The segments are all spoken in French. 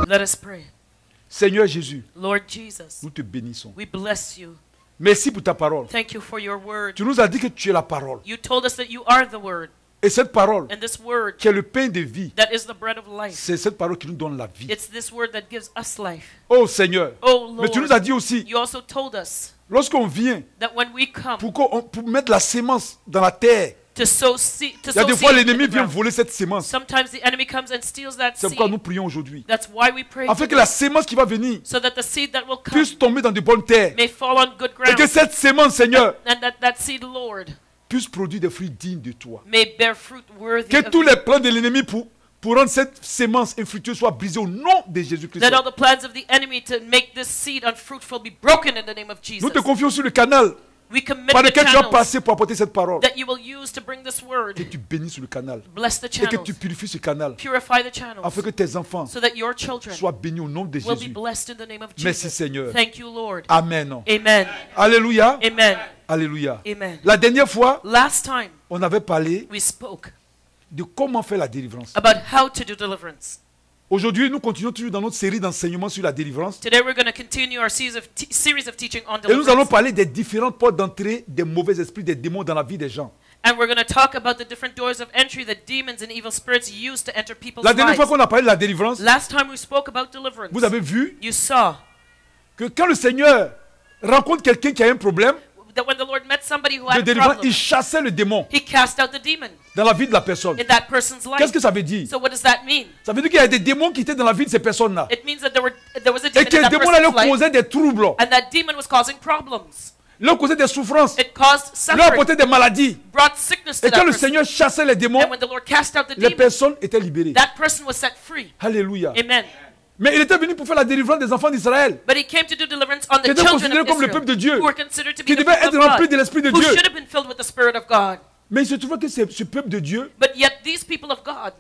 Let us pray. Seigneur Jésus, Lord Jesus, nous te bénissons. we bless you. Merci pour ta parole. Thank you for your word. Tu nous as dit que tu es la parole. You told us that you are the word. Et cette parole, And this word qui est le pain de vie, that is the bread of life. c'est cette parole qui nous donne la vie. It's this word that gives us life. Oh Seigneur, Oh mais tu nous Lord, as dit aussi, you also told us lorsqu'on vient that when we come pour mettre la sémence dans la terre, to sow seed, il y a des seed fois into l'ennemi the vient ground, voler cette sémence. sometimes the enemy comes and steals that C'est pourquoi nous seed. prions aujourd'hui. That's why we pray Afin que today, la sémence qui va venir so that the seed that will come puisse tomber dans de bonnes terres. may fall on good Et ground, que cette sémence, Seigneur, and that seed, Lord, puisse produire des fruits dignes de toi. may bear fruit worthy Que of tous you. les plans de l'ennemi pour rendre cette sémence infructueuse soient brisés au nom de Jésus-Christ. That all the plans of the enemy to make this seed unfruitful be broken in the name of Jesus. Nous te confions sur le canal We commit par the lequel tu vas channels passer pour apporter cette parole. that you will use to bring this Que word. tu bénisses le canal. Bless the Et que channels. tu purifies ce canal. Purify the channels Afin que tes enfants so that your children soient bénis au nom de will be Jésus. blessed in the name of Merci Jesus. Seigneur. Thank you, Lord. Amen. Amen. Alléluia. Amen. Alléluia. Amen. La dernière fois, Last time on avait parlé we spoke de comment faire la délivrance. about how to do deliverance. Aujourd'hui, nous continuons toujours dans notre série d'enseignements sur la délivrance. Today we're going to continue our series of teaching on Et nous allons deliverance. parler des différentes portes d'entrée des mauvais esprits, des démons dans la vie des gens. And we're going to talk about the different doors of entry that demons and evil spirits use to enter people's La dernière fois lives. qu'on a parlé de la délivrance, Last time we spoke about deliverance. vous avez vu You saw que quand le Seigneur rencontre quelqu'un qui a un problème that when the Lord met somebody who de had a délivrance, problem, il chassait le démon he cast out the demon dans la vie de la personne. in that person's Qu'est-ce life. que ça veut dire? So what does that mean? Ça veut dire qu'il y a des démons qui étaient dans la vie de ces personnes-là. It means that there was a Et demon que in les that démons-là leur person's life, causaient des troubles, and that demon was causing problems. leur causaient des souffrances, It caused leur suffering, apportaient des maladies. brought sickness to Et quand that le person. Seigneur chassait les démons, And when the Lord cast out the les demon, personnes étaient libérées. that person was set free. Alléluia. Amen. Mais il était venu pour faire la délivrance des enfants d'Israël, But he came to do deliverance on qui the étaient children considérés of comme le peuple de Israel, Dieu, who were considered to be qui the devaient people être of remplis God, de l'Esprit de who Dieu. should have been filled with the Spirit of God. Mais il se trouvait que ce peuple de Dieu, But yet these people of God,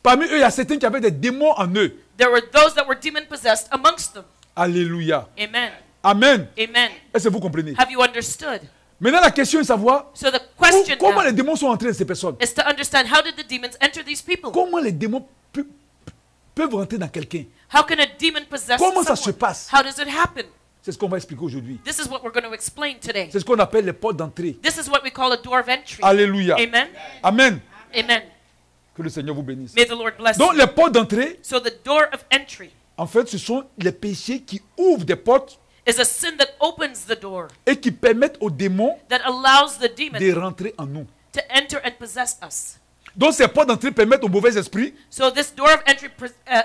parmi eux, il y a certains qui avaient des démons en eux. there were those that were demon-possessed amongst them. Alléluia. Amen. Amen. Amen. Est-ce que vous comprenez? Have you understood? Maintenant, la question est de savoir So the question comment now les démons sont entrés dans ces personnes. is to understand, how did the demons enter these people? Comment les démons peuvent rentrer dans quelqu'un. How can a demon possess Comment ça se someone? passe? How does it happen? C'est ce qu'on va expliquer aujourd'hui. This is what we're going to explain today. C'est ce qu'on appelle les portes d'entrée. This is what we call a door of entry. Alléluia. Amen. Amen. Amen. Que le Seigneur vous bénisse. May the Lord bless Donc you. les portes d'entrée, So the door of entry en fait, ce sont les péchés qui ouvrent des portes is a sin that opens the door, et qui permettent aux démons that allows the demon de rentrer en nous. to enter and possess us. Donc ces portes d'entrée permettent aux mauvais esprits So this door of entry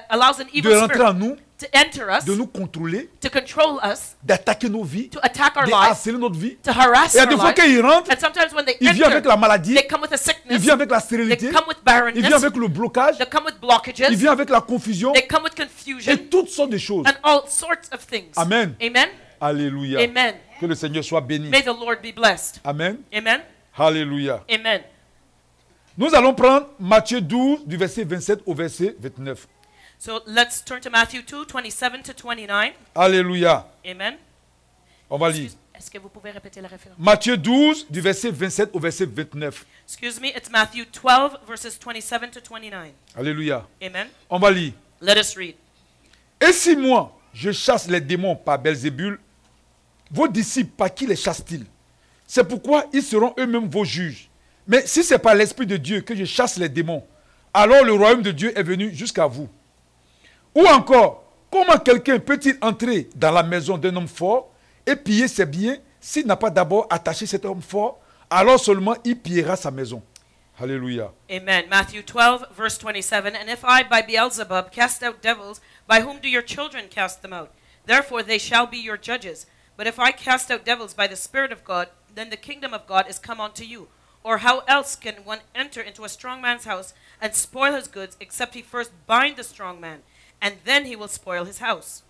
allows an de evil rentrer en spirit nous, to enter us, de nous contrôler, to control us, d'attaquer nos vies, to attack our de lives, harceler notre vie. to harass Et à our des fois lives. qu'ils rentrent, And sometimes when they il vient avec enter, la maladie, they come with a il sickness, vient avec la they stérilité, come with il vient barrenness, avec le blocage, they come with il blockages, vient avec la confusion they come with et confusion, toutes sortes de choses. and all sorts of things. Amen. Amen. Alléluia. Amen. Que le Seigneur soit béni. May the Lord be blessed. Amen. Amen. Alléluia. Amen. Nous allons prendre Matthieu 12 du verset 27 au verset 29. So let's turn to Matthew 2, 27 to 29. Alléluia. Amen. On va lire. Est-ce que vous pouvez répéter la référence? Matthieu 12 du verset 27 au verset 29. Excuse me, it's Matthew 12, verses 27 to 29. Alléluia. Amen. On va lire. Let us read. Et si moi, je chasse les démons par Belzébul, vos disciples, par qui les chassent-ils? C'est pourquoi ils seront eux-mêmes vos juges. Mais si c'est par l'Esprit de Dieu que je chasse les démons, alors le royaume de Dieu est venu jusqu'à vous. Ou encore, comment quelqu'un peut-il entrer dans la maison d'un homme fort et piller ses biens s'il n'a pas d'abord attaché cet homme fort? Alors seulement il pillera sa maison. Alléluia. Amen. Matthew 12, verse 27. And if I, by Beelzebub, cast out devils, by whom do your children cast them out? Therefore they shall be your judges. But if I cast out devils by the Spirit of God, then the kingdom of God is come unto you. Or how else can one enter into a strong man's house and spoil his goods, except he first bind the strong man, and then he will spoil his house?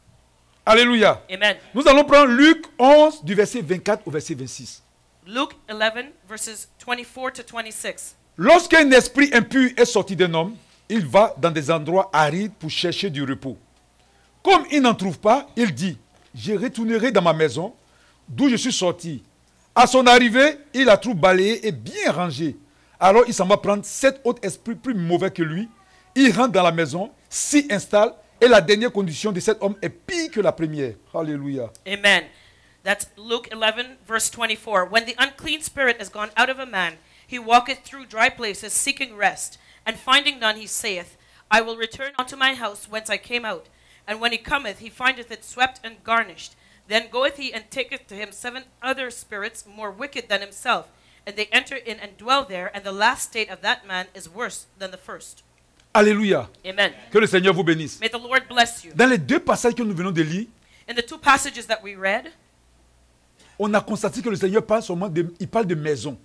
Alléluia. Amen. Nous allons prendre Luc 11 du verset 24 au verset 26. Luke 11, verses 24 to 26. Lorsqu'un esprit impur est sorti d'un homme, il va dans des endroits arides pour chercher du repos. Comme il n'en trouve pas, il dit, je retournerai dans ma maison, d'où je suis sorti. À son arrivée, il la trouve balayée et bien rangée. Alors il s'en va prendre 7 autres esprits plus mauvais que lui. Il rentre dans la maison, s'y installe Et la dernière condition de cet homme est pire que la première. Alléluia. Amen. That's Luke 11, verse 24. When the unclean spirit is gone out of a man, he walketh through dry places, seeking rest. And finding none, he saith, I will return unto my house whence I came out. And when he cometh, he findeth it swept and garnished. Then goeth he and taketh to him 7 other spirits more wicked than himself. And they enter in and dwell there, and the last state of that man is worse than the first. Alléluia. Amen. Que le Seigneur vous bénisse. May the Lord bless you. Dans les 2 passages que nous venons de lire, In the 2 passages that we read, on a constaté que le Seigneur parle seulement il parle de maison.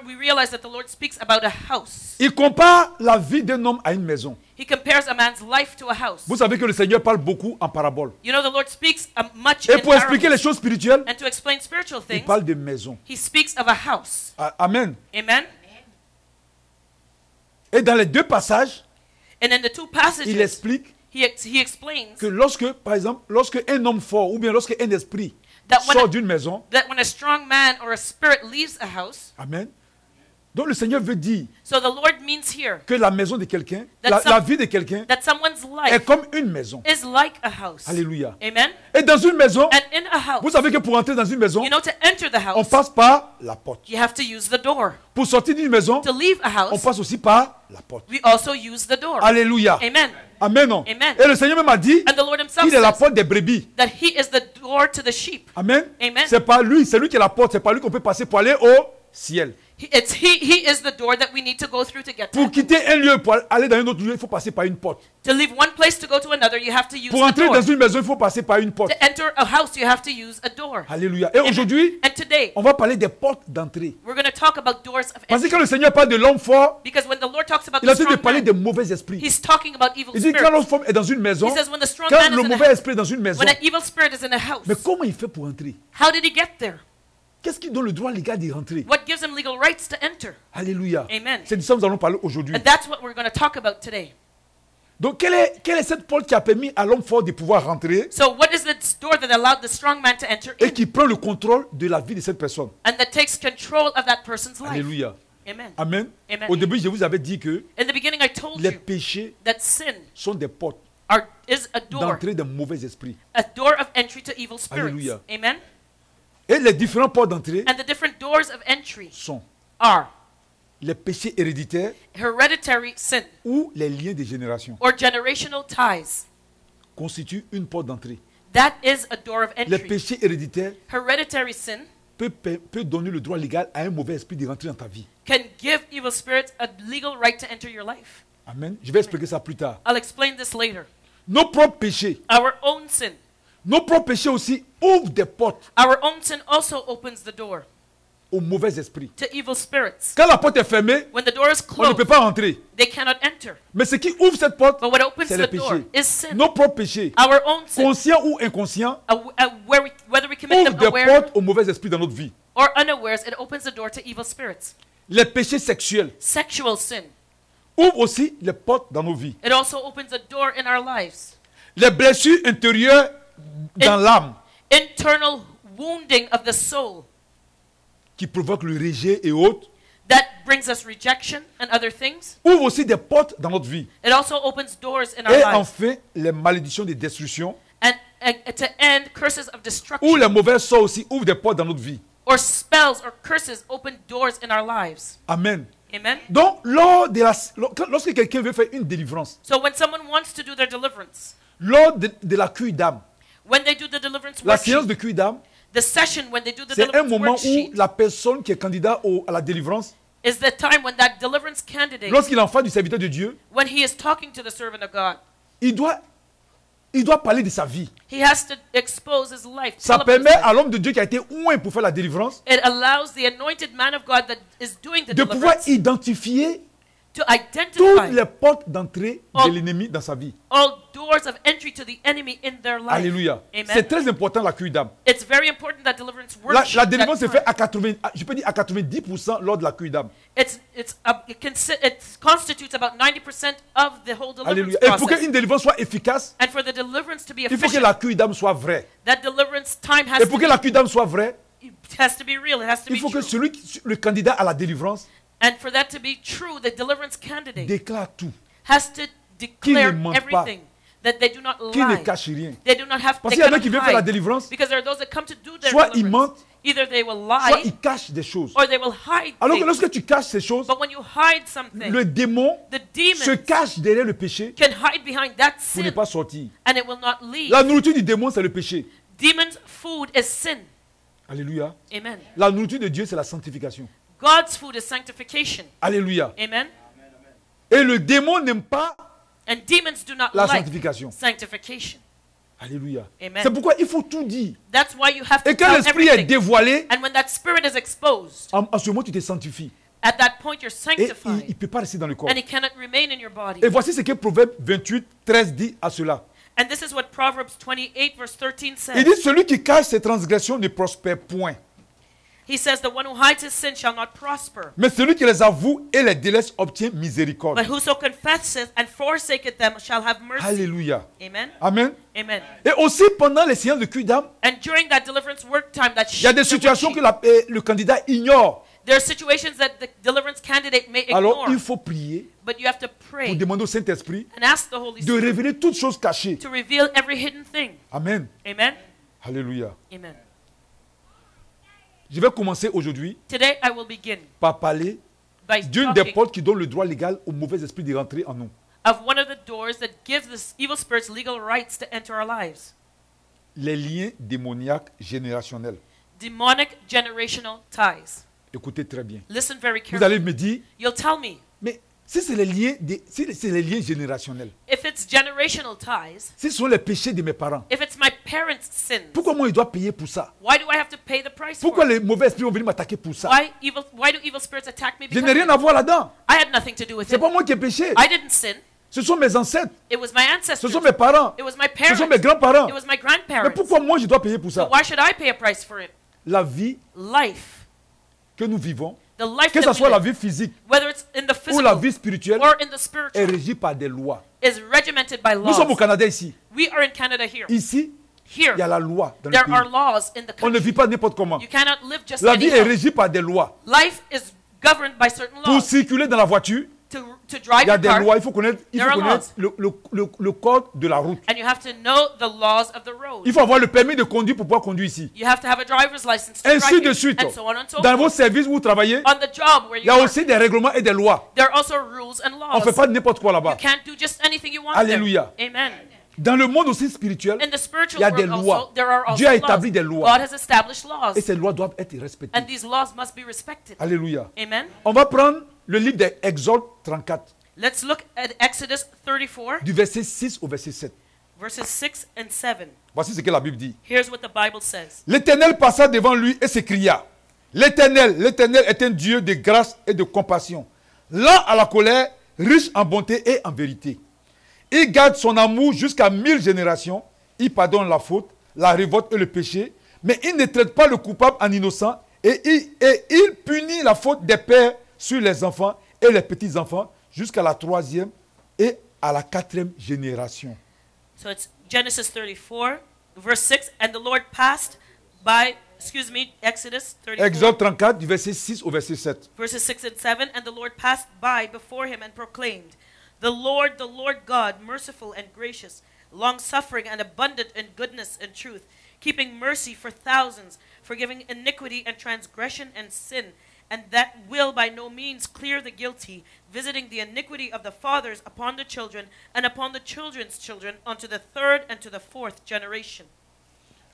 we realize that the Lord speaks about a house. Il compare la vie d'un homme à une maison. He compares a man's life to a house. Vous savez que le Seigneur parle beaucoup en parabole. You know, the Lord speaks much Et in pour expliquer les parables. choses spirituelles, And to explain spiritual il things, parle de maison. he speaks of a house. Amen. Amen? Et dans les 2 passages, And in the 2 il passages, explique he explains que lorsque, par exemple, lorsque un homme fort ou bien lorsque un esprit that sort d'une maison, when a strong man or a spirit leaves a house, amen. Donc le Seigneur veut dire so the Lord means here que la maison de quelqu'un, That la vie de quelqu'un that someone's est life comme une maison. is like a house. Alléluia. Amen? Et dans une maison, And in a house, vous savez que pour entrer dans une maison, you know, to enter the on house, passe par la porte. you have to use the door. Pour sortir d'une maison, To leave a on house, passe aussi par la porte. we also use the door. Alléluia. Amen. Amen. Non? Amen. Et le Seigneur même a dit And the Lord himself qu'il est la says porte des brebis. that he is the door to the sheep. Amen. Amen. C'est pas lui, c'est lui qui est la porte, c'est pas lui qu'on peut passer pour aller au ciel. He is the door that we need to go through to get to Pour heaven. quitter un lieu, pour aller dans un autre lieu, il faut passer par une porte. To leave one place to go to another, you have to use Pour the entrer door. dans une maison, il faut passer par une porte. To enter a house, you have to use a door. Alléluia. Et aujourd'hui, And today, on va parler des portes d'entrée. we're going to talk about doors of Parce que entry. quand le Seigneur parle de l'homme fort, Because when the Lord talks about il a the envie de strong parler man, des mauvais esprits. he's talking about evil Il dit quand spirits. l'homme fort est dans une maison, He says when the strong quand man le is in a mauvais house, esprit est dans une maison, when an evil spirit is in a house, mais comment il fait pour entrer? how did he get there? Qu'est-ce qui donne le droit légal d'y rentrer? What gives him legal rights to enter? Alléluia. Amen. C'est de ça que nous allons parler aujourd'hui. And that's what we're going to talk about today. Donc, quelle est cette porte qui a permis à l'homme fort de pouvoir rentrer So what is this door that allowed the strong man to enter et in qui prend le contrôle de la vie de cette personne? and that takes control of that person's life? Alléluia. Amen. Amen. Amen. Au début, je vous avais dit que In the beginning, I told les you péchés that sin sont des portes is a door d'entrée des mauvais esprits. of entry to evil spirits. Alléluia. Amen. Et les différentes portes d'entrée And the different doors of entry sont are les péchés héréditaires hereditary sin ou les liens de génération. or generational ties. Constituent une porte d'entrée. That is a door of Les entry. péchés héréditaires Hereditary sin peut donner le droit légal à un mauvais esprit de rentrer dans ta vie. can give evil spirits a legal right to enter your life. Amen. Je vais expliquer ça plus tard. I'll explain this later. Nos propres péchés, Our own sin. nos propres péchés aussi ouvrent des portes Our own sin also opens the door aux mauvais esprits. to evil spirits. Quand la porte est fermée, When the door is on ne peut closed, pas rentrer. they cannot enter. Mais ce qui ouvre cette porte, But what opens c'est the le door péché. is sin. Nos propres péchés, Our own sin. conscients ou inconscients, Whether we commit ouvrent them des aware portes aux mauvais esprits dans notre vie. or unawares, it opens the door to evil spirits. Les péchés sexuels Sexual sin. ouvrent aussi les portes dans nos vies. It also opens a door in our lives. Les blessures intérieures dans l'âme Internal wounding of the soul qui provoquent le rejet et autres that brings us rejection and other things. ouvrent aussi des portes dans notre vie. It also opens doors in our Et lives. enfin, les malédictions de destruction And to end curses of ou destruction les mauvais sorts aussi ouvrent des portes dans notre vie. or spells or curses open doors in our lives. Amen. Amen. Donc, lorsque quelqu'un veut faire une délivrance, So when someone wants to do their deliverance, lors de la cueille d'âme, when they do the deliverance la séance worksheet, de cueille d'âme, the session when they do the c'est un deliverance moment où worksheet la personne qui est candidat à la délivrance, is the time when that deliverance candidate, lorsqu'il est en face du serviteur de Dieu, when he is talking to the servant of God, il doit parler de sa vie. he has to expose his life. Ça tell about his permet life. à l'homme de Dieu qui a été oint pour faire la délivrance It allows the anointed man of God that is doing the de pouvoir deliverance identifier to toutes identify les portes d'entrée Oh. de l'ennemi dans sa vie. all doors of entry to the enemy in their life. Alléluia. Amen. C'est très important la cueille d'âme. It's very important that deliverance La worksheet. délivrance se that fait time. je peux dire à 90% lors de la cueille d'âme. It constitutes about 90% of the whole deliverance Alléluia. Et pour process. qu'une délivrance soit efficace, And for the deliverance to be il faut que efficient, la cueille d'âme soit vraie. that deliverance time Et pour que la cueille d'âme soit vraie, it has to be real. It has to il be faut que true. le candidat à la délivrance And for that to be true, the deliverance candidate déclare tout. has to Qu'il ne declare mente everything. that they do not qui ne lie. cachent rien. They do not have Parce they qu'il y en a cannot qui viennent faire la hide. délivrance, Because there are those that come to do their soit ils deliverance. mentent, Either they will soit lie ils cachent des choses. or they will hide Alors que things. lorsque tu caches ces choses, But when you hide something, le démon the se demon cache derrière le péché can hide behind that pour ne sin pas sortir. and it will not leave. La nourriture du démon, c'est le péché. Demon's food is sin. Alléluia. Amen. La nourriture de Dieu, c'est la sanctification. God's food is sanctification. Alléluia. Amen. Et le démon n'aime pas And demons do not la like sanctification. sanctification. Alléluia. Amen. C'est pourquoi il faut tout dire. That's why you have to Et quand tell l'esprit est everything. dévoilé, And when that spirit is exposed, en ce moment, tu te sanctifies. at that point you're Et il ne sanctified. peut pas rester dans le corps. And it cannot remain in your body. Et voici ce que Proverbe 28, 13 dit à cela. And this is what Proverbs 28 verse 13 Il says. dit, celui qui cache ses transgressions ne prospère point. He says, the one who hides his sin shall not prosper. Mais celui qui les avoue et les délaisse obtient miséricorde. But whoso confesseth and forsaketh them shall have mercy. Alléluia. Amen. Amen. Amen. Et aussi pendant les séances de culte d'âme, And during that deliverance work time, that il y a des situations que le candidat ignore. there are situations that the deliverance candidate may Alors ignore. il faut prier But you have to pray pour demander au Saint-Esprit and ask the Holy de Spirit révéler toutes choses cachées. to reveal every hidden thing. Amen. Amen. Alléluia. Amen. Je vais commencer aujourd'hui Today I will begin par parler by d'une des talking portes qui donne le droit légal aux mauvais esprits de rentrer en nous. of one of the doors that gives the evil spirits legal rights to enter our lives. Les liens démoniaques générationnels. Demonic generational ties. Écoutez très bien. Listen very Vous allez carefully. me dire, You'll tell me mais si c'est les liens, si c'est les liens générationnels, if it's generational ties, si ce sont les péchés de mes parents, if it's my parents' sins, pourquoi moi je dois payer pour ça? why do I have to pay the price Pourquoi for it? les mauvais esprits vont venir m'attaquer pour ça? Why do evil spirits attack me? Je Because n'ai rien à voir là-dedans. I had nothing to do with C'est it. pas moi qui ai péché. I didn't sin. Ce sont mes ancêtres. It was my Ce ancestors. sont mes parents. It was my Ce sont parents. mes grands-parents. It was my Mais grandparents. pourquoi moi je dois payer pour So ça? why should I pay a price for it? La vie Life. que nous vivons, The life que ce that soit we la live, vie physique whether it's in the ou la physical vie spirituelle, or in the est spiritual, régie par des lois. is regimented by Nous sommes au laws. Canada ici. We are in Canada here. Ici, Here, il y a la loi dans le there pays. are laws in the On ne country. vit pas n'importe comment. You cannot live just La vie est anyhow. régie par des lois. Life is governed by certain Pour laws. circuler dans la voiture, To il drive y a your des car, lois. Il faut connaître, There are le code de la route. and you have to know the laws of the road. Il faut avoir le permis de conduire pour pouvoir conduire ici. You have to have a driver's license to Ainsi drive de here, suite. and so on and so Dans vos forth. services où vous travaillez, On the job where il y you a work, aussi des règlements et des lois. there are also rules and On ne fait laws. pas n'importe quoi You là-bas. can't do just anything you want Alléluia. there. Amen. Dans le monde aussi spirituel, In the spiritual il y a des world lois. also, there are also Dieu a laws. établi des lois. God has established laws, et ces lois doivent être respectées. and these laws must be respected. Alléluia. Amen. On va prendre le livre d'Exode 34, Let's look at Exodus 34, du verset 6 au verset 7. verses 6 and 7. Voici ce que la Bible dit. Here's what the Bible says. L'Éternel passa devant lui et s'écria. L'Éternel est un Dieu de grâce et de compassion, lent à la colère, riche en bonté et en vérité. Il garde son amour jusqu'à 1000 générations. Il pardonne la faute, la révolte et le péché, mais il ne traite pas le coupable en innocent et il punit la faute des pères sur les enfants et les petits-enfants jusqu'à la 3e et à la 4e génération. So it's Genesis 34, verse 6. And the Lord passed by, Exodus 34, Exode 34, du verset 6 au verset 7. verses 6 and 7. And the Lord passed by before him and proclaimed, the Lord God, merciful and gracious, long-suffering and abundant in goodness and truth, keeping mercy for thousands, forgiving iniquity and transgression and sin, and that will by no means clear the guilty, visiting the iniquity of the fathers upon the children, and upon the children's children, unto the third and to the fourth generation.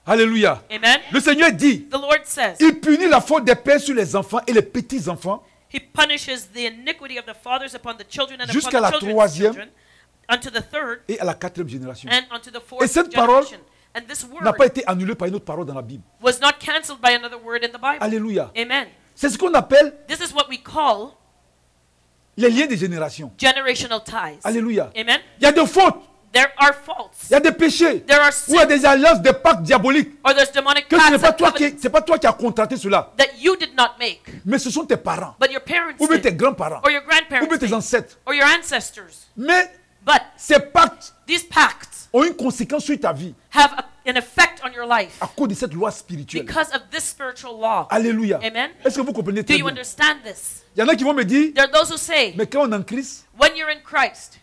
Alléluia. Amen. Le Seigneur dit, The Lord says, il punit la faute des pères sur les enfants et les petits-enfants He punishes the iniquity of the fathers upon the children and jusqu'à upon la the children's troisième children, unto the third et à la 4e génération. and unto the Et fourth cette parole generation. And this n'a word pas été annulé par une autre parole dans la Bible. was not cancelled by another word in the Bible. Alléluia. Amen. C'est ce qu'on appelle This is what we call les liens des générations. generational ties. Alléluia. Amen. Il y a des fautes, There are faults. il y a des péchés, There are ou il y a sins. des alliances, des pactes diaboliques. Or there's demonic Que ce n'est pacts pas and toi covenants c'est pas toi qui as contracté cela, that you did not make, mais ce sont tes parents, but your parents ou bien tes did, grands-parents, or your ou bien grandparents tes did, ancêtres. or your ancestors. Mais But ces pactes these pacts ont une conséquence sur ta vie have an effect on your life à cause de cette loi spirituelle. because of this spiritual law. Alléluia. Amen. Est-ce que vous comprenez Do très you bien? understand this? Il y en a qui vont me dire, There are those who say, mais quand on est en Christ, when you're in Christ,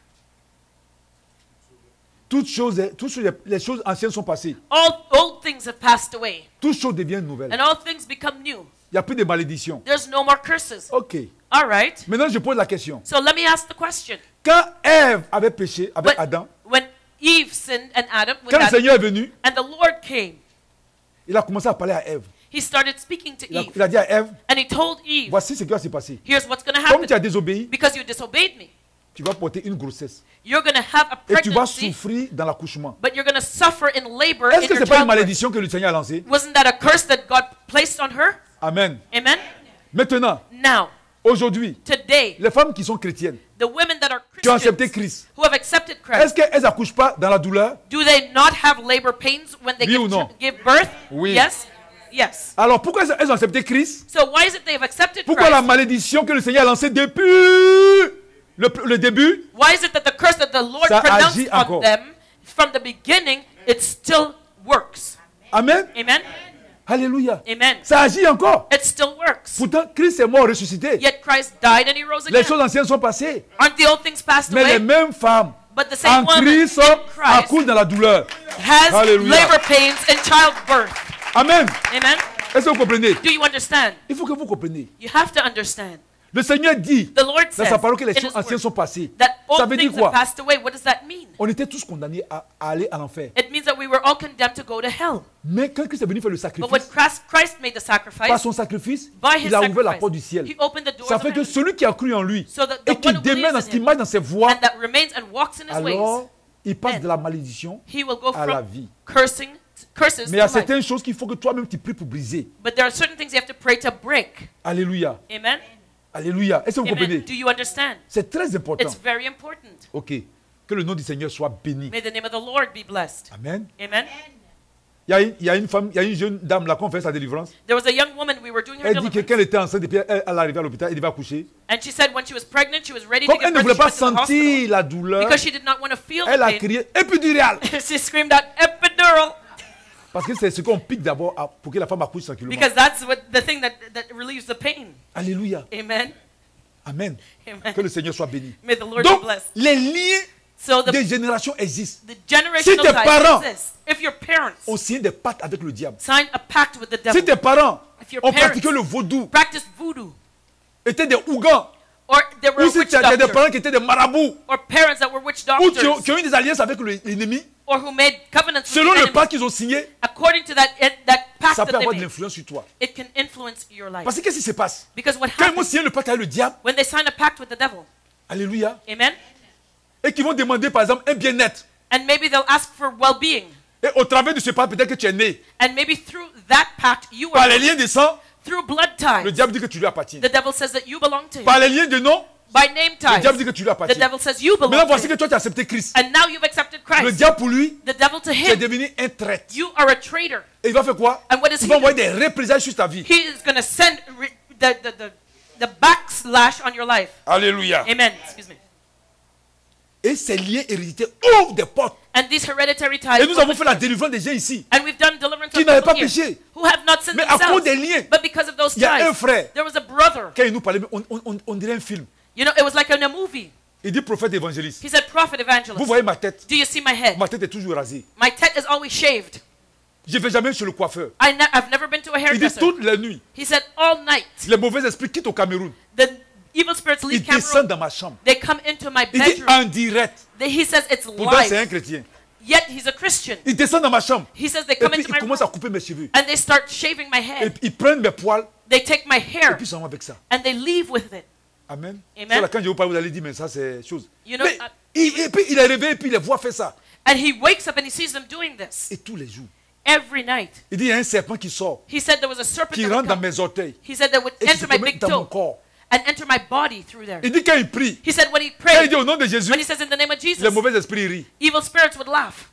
toutes les choses anciennes sont passées. All old things have passed away, Toutes choses deviennent nouvelles. and all things become new. Il n'y a plus de malédiction. There's no more curses. Ok. All right. Maintenant, je pose la question. So let me ask the question. Quand Ève avait péché avec When, Adam, when Eve sinned and Adam, with quand le Adam, Seigneur est venu, and the Lord came, il a commencé à parler à Ève. he started speaking to Eve, Il a dit à Ève, and he told Eve, voici ce qui va se passer. here's what's going to Comme tu as happen. désobéi, Because you disobeyed me, tu vas porter une grossesse. you're going to have a Et tu vas pregnancy, souffrir dans l'accouchement. but you're going to suffer in labor Est-ce in que ce your n'est pas une childbirth. malédiction que le Seigneur a lancée? Wasn't that a curse that God placed on her? Amen. Amen? Maintenant, Now, aujourd'hui, today, les femmes qui sont chrétiennes, the women that are qui ont accepté Christians, Christ, who have accepted est-ce Christ, qu'elles n'accouchent pas dans la douleur? do they not have labor pains when they Oui ou non? give birth? Oui. Yes? Yes. Alors pourquoi elles ont accepté Christ? So why is it they've accepted Pourquoi la Christ? malédiction que le Seigneur a lancée depuis le début? Why is it that the curse that the Lord Ça pronounced agit on encore. them from the beginning, it still works? Amen. Amen? Alléluia. Amen. Ça agit encore. It still works. Pourtant, Christ est mort ressuscité. Yet Christ died and he rose Les again. choses anciennes sont passées. Aren't the old things passed Mais les away? mêmes femmes But the en same woman in Christ Christ accouchent dans la douleur. has Hallelujah. labor pains in childbirth. Amen. Amen? Est-ce que vous comprenez? Do you understand? Il faut que vous compreniez. You have to understand. Le Seigneur dit The Lord dans says sa parole que les in choses His anciennes word sont passées. that Ça all veut dire things quoi? have passed away. What does that mean? On était tous condamnés à aller à l'enfer. It means that we were all condemned to go to hell. Mais quand Christ est venu faire le But when sacrifice, Christ made the par sacrifice, son sacrifice, by his il a ouvert la sacrifice, porte du ciel. he opened the doors Ça of fait que heaven. celui qui a cru en lui So that et the qui one who demeure dans believes ce in qu'il him marche dans ses voies, and that remains and walks in his ways, alors il passe then de la malédiction he will go à la from vie. curses Mais il to y a life. certaines choses qu'il faut que toi-même tu pries pour briser. But there are certain things you have to pray to break. Alléluia. Amen? Alléluia. Est-ce que vous Amen. comprenez? Do you understand? C'est très important. It's very important. Ok. Que le nom du Seigneur soit béni. May the name of the Lord be blessed. Amen. Amen? Il y a une femme, il y a une jeune dame là qu'on fait sa délivrance. There was a young woman, we were doing her Elle dit que deliverance, quand elle était enceinte et puis elle arrivait à l'hôpital, elle devait accoucher. and she said when she was pregnant, she was ready Comme to elle give ne birth, voulait she pas went to the hospital. sentir la douleur, Because she did not want to feel elle a the pain, crié épidural. she screamed out, epidural! Parce que c'est ce qu'on pique d'abord pour que la femme accouche tranquillement. Because that's what the thing that relieves the pain. Alléluia. Amen? Amen. Amen. Que le Seigneur soit béni. May the Lord Donc, be blessed. les liens So des générations existent. the generational Si tes parents ties exist. If your parents ont signé des pactes avec le diable. signed a pact with the Si devil, tes parents if your ont parents pratiqué le vaudou, practiced voodoo, étaient des ougans, or they were ou a si witch tu as des doctor, parents qui étaient des marabouts, or parents that were witch ou qui doctors, ont eu des alliances avec l'ennemi, or who made covenants with selon the le enemy, pacte qu'ils ont signé, according to that pact ça that peut they avoir de made, l'influence sur toi. it can influence your life. Parce que qu'est-ce qui se passe? Because what Quand ils vont happens signer le pacte avec le diable, when they sign a pact with the devil, alléluia, amen, et qu'ils vont demander par exemple un bien-être, and maybe they'll ask for well-being, et au travers de ce pacte, peut-être que tu es né, and maybe through that pact you par les were liens de sang, through blood le ties. diable dit que tu lui appartiens. The devil says that you belong to him. Par les liens de nom, By name le diable dit ties, que tu lui the appartiens. devil says you Maintenant, belong to voici que him. toi tu as accepté Christ. And now you've accepted Le Christ. diable pour lui, The devil to tu es him, devenu un traître. you are a traitor. Et il va faire quoi? And what does Il he va do? envoyer des représailles sur ta vie. He is going to send the backslash on your life. Alléluia. Amen. Excuse me. Et ces liens héréditaires ouvrent des portes. And these hereditary ties. Et nous avons open fait la doors. délivrance des gens ici. And we've done deliverance Qui of n'avaient people pas here péché. who have not sinned Mais à cause themselves. des liens, But because of those il y a un ties, frère. there was a brother. Quand il nous parlait, on dirait un film. You know, it was like in a movie. Il dit prophète évangéliste. He said, prophet Vous evangelist. voyez ma tête. Do you see my head? Ma tête est toujours rasée. My tête is always shaved. Je ne vais jamais chez le coiffeur. I've never been to a Il dit hairdresser. toute la nuit, He said, all night, les mauvais esprits quittent au Cameroun. the evil spirits leave Ils descendent Cameroon. dans ma chambre. They come into my Il dit bedroom. en direct. He says it's Pourtant, c'est un live. chrétien. Yet he's a Christian. Ils descendent dans ma chambre. He says they Et come puis, into ils my commencent à room couper mes cheveux. and they start shaving my Et head. puis, ils prennent mes poils. They take my Et hair puis, ils s'en vont avec ça. and they leave with it. Amen. Amen. C'est là, quand je vous parle, vous allez dire, mais ça, c'est chose. You know, Mais, et puis, il est réveillé et puis il les voit faire ça. and he wakes up and he sees them doing this Et tous les jours. every night. Il dit, il y a un serpent qui sort, He said there was a serpent qui that would rentre dans come. mes orteils. He said that would Et qui se enter my promène big dans mon toe corps. and enter my body through there. Il dit, quand il prie, He said when he quand il prayed, dit au nom de Jésus, when he says in the name of Jesus, les mauvais esprits rient. evil spirits would laugh.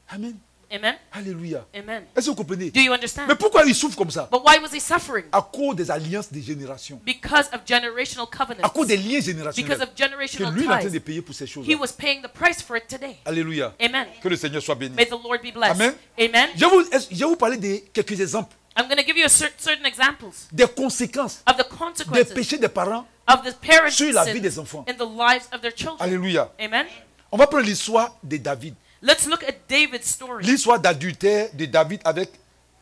Amen. Amen. Alléluia. Amen. Est-ce que vous comprenez? Do you understand? Mais pourquoi il souffre comme ça? But why was he suffering? À cause des alliances des générations. Because of generational À covenants. cause des liens Because générationnels. of Que generational lui, il est en train de ties. payer pour ces choses. He was paying the price for it today. Alléluia. Amen. Que le Seigneur soit béni. May the Lord be blessed. Amen. Amen. Je vais vous parler de quelques exemples I'm going to give you certain examples des conséquences of the des consequences péchés des parents of the parents' sur la vie sins des enfants. in the lives of their children. Alléluia. Amen. On va prendre l'histoire de David. Let's look at David's story. L'histoire d'adultère de David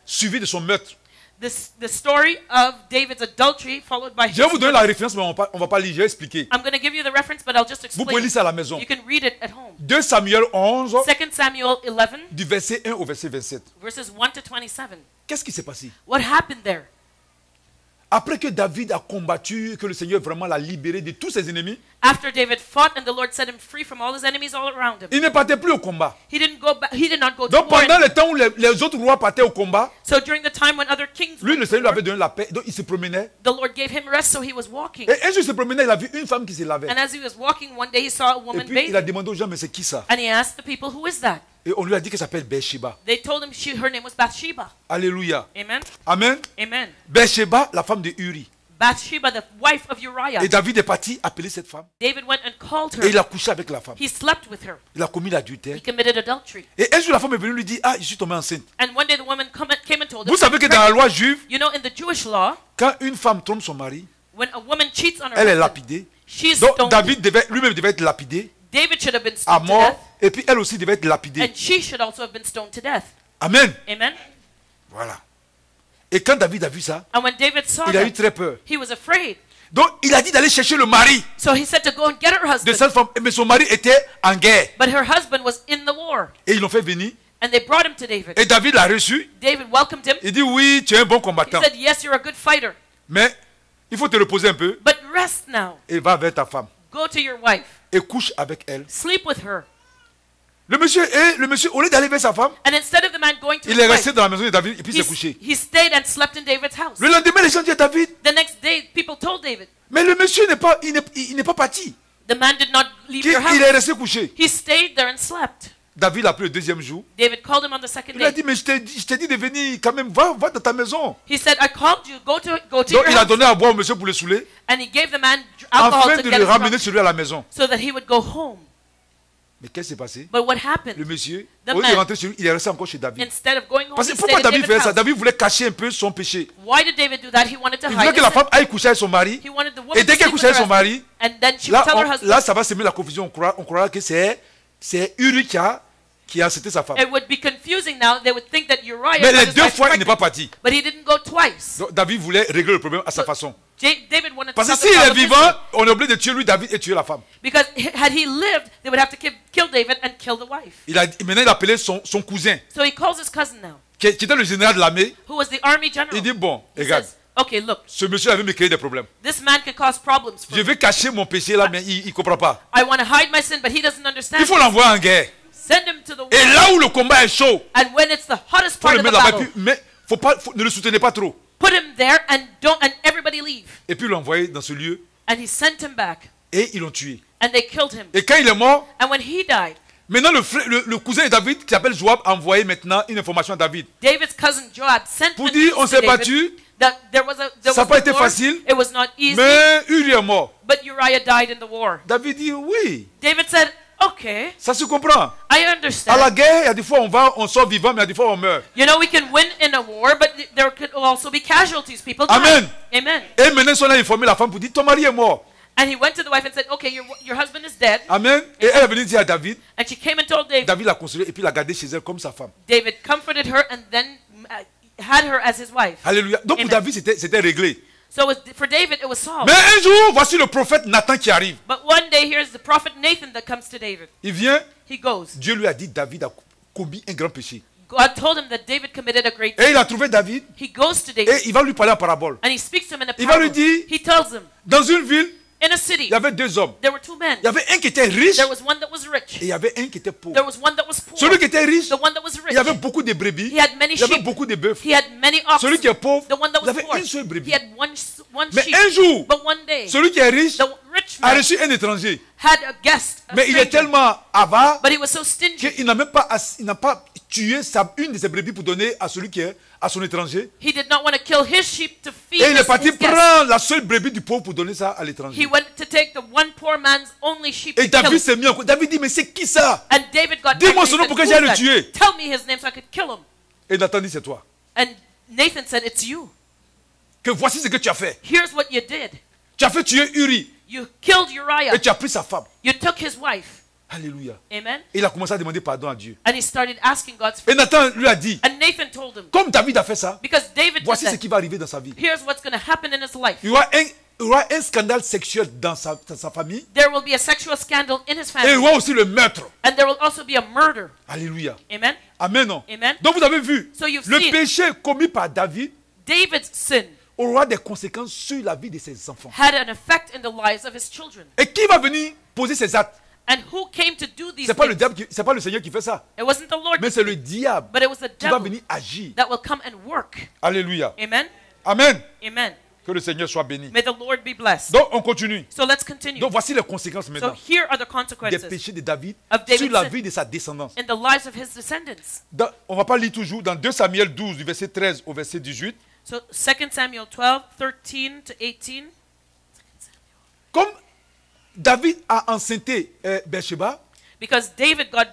suivi de son meurtre. The story of David's adultery followed by Je vais vous donner la référence, mais on va pas lire, je vais expliquer. I'm going to give you the reference, but I'll just Vous pouvez explain. lire ça à la maison. You can read it at home. 2 Samuel 11, 2 Samuel 11, du verset 1 au verset 27. verses 1 to 27. Qu'est-ce qui s'est passé? What happened there? Après que David a combattu, que le Seigneur vraiment l'a libéré de tous ses ennemis, After David fought and the Lord set him free from all his enemies all around him. il ne partait plus au combat. He did not go to Donc war. pendant le temps où les autres rois partaient au combat, So during the time when other kings lui, went le to Seigneur lui war, avait donné la paix. Donc il se promenait. the Lord gave him rest, so he was walking. Et un jour, il se promenait, il a vu une femme qui se lavait. And as he was walking, one day he saw a Et woman puis il a bathing. demandé aux gens, mais c'est qui ça? And he asked the people, who is that? Et on lui a dit qu'elle s'appelle Bathsheba. They told him her name was Bathsheba. Alléluia. Amen? Amen. Amen. Bathsheba, la femme de Uri. Bathsheba, the wife of Uriah. Et David est parti appeler cette femme. David went and called Et her. il a couché avec la femme. He slept with her. Il a commis l'adultère. He committed adultery. Et un jour, la femme est venue lui dire, ah, je suis tombée enceinte. And one day the woman came and told him, Vous savez que dans la loi juive, you know, in the Jewish law, quand une femme trompe son mari, when a woman cheats on her elle est husband, lapidée. she's Donc stoned. David lui-même devait être lapidé David should have been à stoned to mort. death, Et puis elle aussi devait être lapidée. and she should also have been stoned to death. Amen. Amen? Voilà. Et quand David a vu ça, And when David saw il a eu that, très peur. he was afraid. Donc il a dit d'aller chercher le mari So he said to go and get her de husband. cette femme. Mais son mari était en guerre. But her husband was in the war. Et ils l'ont fait venir. And they brought him to David. Et David l'a reçu. David welcomed him. Il dit, oui, tu es un bon He combattant. said, yes, you're a good fighter. Mais il faut te reposer un peu. But rest now. Et va vers ta femme. Go to your wife. Et couche avec elle. Sleep with her. Le monsieur, au lieu d'aller vers sa femme, And instead of the man going to il his est wife, resté dans la maison de David et puis s'est couché. he stayed and slept in David's house. Le lendemain, les gens disent à David, The next day, people told David, mais le monsieur il n'est pas parti. the man did not leave your Il est house. resté couché. He stayed there and slept. David l'a appelé le deuxième jour. David called him on the second Il a day. dit, mais je t'ai dit de venir quand même, va dans ta maison. He said, I called you, go to Donc your il a house. donné à boire au monsieur pour le saouler, And he gave the man alcohol afin to de get le him ramener drunk chez lui à la maison. so that he would go home. Mais qu'est-ce qui s'est passé? But what Le happened? monsieur, The au lieu de man. rentrer chez lui, il est resté encore chez David. Instead of going home, Parce he que pourquoi stayed at David David's faisait ça? house. David voulait cacher un peu son péché. Why did David do that? He wanted to Il voulait hide que la his femme sin. aille coucher avec son mari. He wanted the woman Et dès to qu'elle sleep couche with avec her son mari, husband. And then she would tell her husband. là, ça va semer la confusion. On croira que c'est Uri qui a accepté sa femme. It would be confusing now. They would think that Uriah Mais got les his deux wife fois, il n'est pas pregnant. parti. But he didn't go twice. Donc David voulait régler le problème à sa façon. David wanted to Parce que solve the s'il est problem vivant, his way. on est obligé de tuer lui, David, et tuer la femme. Because had he lived, they would have to kill David and kill the wife. Maintenant, il a appelé son cousin, So he calls his cousin now, qui était le général de l'armée. who was the army general. Il dit, bon, He regarde, says, okay, look, ce monsieur avait me créé des problèmes. this man can cause problems for Je me. vais cacher mon péché là, mais il ne comprend pas. I want to hide my sin, but he doesn't understand. Il faut l'envoyer en guerre. Send him to the war. Et là où le combat est chaud, And when it's the hottest faut part le of the mettre là-bas. battle, Mais ne le soutenez pas trop. put him there and everybody leave. Et puis l'envoyer dans ce lieu. And he sent him back. Et ils l'ont tué. And they killed him. Et quand il est mort, And when he died, maintenant le cousin de David, qui s'appelle Joab, a envoyé maintenant une information à David. David's cousin Joab sent Pour a dire, news on to s'est David battu, that there was ça n'a pas été war. facile, It was not easy, mais Uri est mort. but Uriah died in the war. David dit, oui, David said, okay, ça se comprend. I À understand. la guerre, il y a des fois on sort vivant, mais il y a des fois on meurt. You know, we can win in a war, but there could also be casualties. People die. Amen. Amen. Et maintenant, ils sont là informés la femme pour dire, ton mari est mort. And he went to the wife and said, okay, your husband is dead. Amen. Et elle est venue dire à David, And she came and told David. David l'a consolée et puis l'a gardée chez elle comme sa femme. David comforted her and then had her as his wife. Alléluia. Donc pour Amen. David, c'était réglé. So for David, it was solved. Mais un jour, voici le prophète Nathan qui arrive. But one day, here's the prophet Nathan that comes to David. Il vient, He goes. Dieu lui a dit, David a commis un grand péché. God told him that David committed a great Et sin. il a trouvé David He goes to et David il va lui parler en parabole. and he speaks to him in a Il va lui parable. dire- He tells him, Dans une ville, in a city, il y avait deux hommes. there were two men. Il y avait un qui était riche There was one that was rich. et il y avait un qui était pauvre. There was one that was poor. Celui qui était riche, The one that was il y avait rich, beaucoup de brebis. he had many Il y avait sheep. beaucoup de bœufs. He had many Celui oxen. qui est pauvre, The one that il was avait poor, une seule brebis. he had one Mais sheep. un jour, But one day, celui qui est riche the rich a man reçu un étranger. had a guest, a Mais il est stranger, tellement avare but he was so stingy. qu'il n'a pas tué une de ses brebis pour donner à celui qui est à son étranger. He did not want to kill his sheep to feed Et il est his parti guest. prendre la seule brebis du pauvre pour donner ça à He l'étranger. went to take the one poor man's only sheep Et to kill David it. s'est mis en cause. David dit, mais c'est qui ça? And David got Dis-moi angry son nom and pour que said, j'aille le "Who's that? tuer." Tell me his name so I could kill him. Et Nathan dit, c'est toi. And Nathan said, it's you. Que voici ce que tu as fait. Here's what you did. Tu as fait tuer Uri You killed Uriah. et tu as pris sa femme. You took his wife. Alléluia. Amen. Et il a commencé à demander pardon à Dieu. And he started asking God's Et forgiveness. Nathan lui a dit, And Nathan told him, comme David a fait ça, because David did voici ce that, qui va arriver dans sa vie. here's what's going to happen in his life. Il y aura un scandale sexuel dans sa famille. There will be a sexual scandal in his Et il y family. aura aussi le meurtre. And there will also be a murder. Alléluia. Amen. Amen. Non? Amen. Donc vous avez vu, So you've le seen péché commis par David David's sin aura des conséquences sur la vie de ses enfants. had an effect in the lives of his children. Et qui va venir poser ces actes? And who came to do these C'est pas le things? diable, c'est pas le Seigneur qui fait ça, It wasn't the Lord, mais c'est le diable but it was the qui va devil venir agir. that will come and work. Alléluia. Amen. Amen. Amen. Que le Seigneur soit béni. May the Lord be blessed. Donc on continue. So let's continue. Donc voici les conséquences So maintenant here are the des consequences péchés de David of David's sur la sin. vie de sa descendance. in the lives of his descendants. On ne va pas lire toujours dans 2 Samuel 12 du verset 13 au verset 18. So 2 Samuel 12, 13 to 18. Comme David a enceinté Bathsheba, Because David got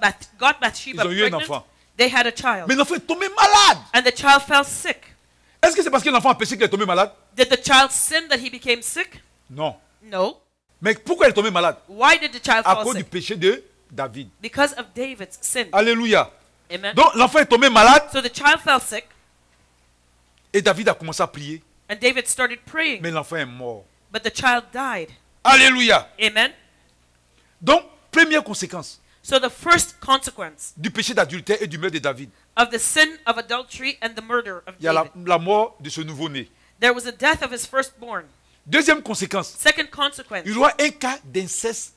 Bathsheba ils ont eu un pregnant, enfant. they had a child. Mais l'enfant est tombé malade. And the child fell sick. Est-ce que c'est parce que l'enfant a péché qu'il est tombé malade? Did the child sin that he became sick? Non. No. Mais pourquoi il est tombé malade? Why did the child À fall cause du sick? péché de David. Because of David's sin. Alléluia. Amen. Donc l'enfant est tombé malade So the child fell sick, et David a commencé à prier. and David started praying, Mais l'enfant est mort. but the child died. Alléluia. Amen. Donc, première conséquence So the first consequence du péché d'adultère et du meurtre de David, of the sin of adultery and the murder of il y a David, la mort de ce nouveau-né. there was a death of his firstborn. Deuxième conséquence, Second consequence, il y aura un cas d'inceste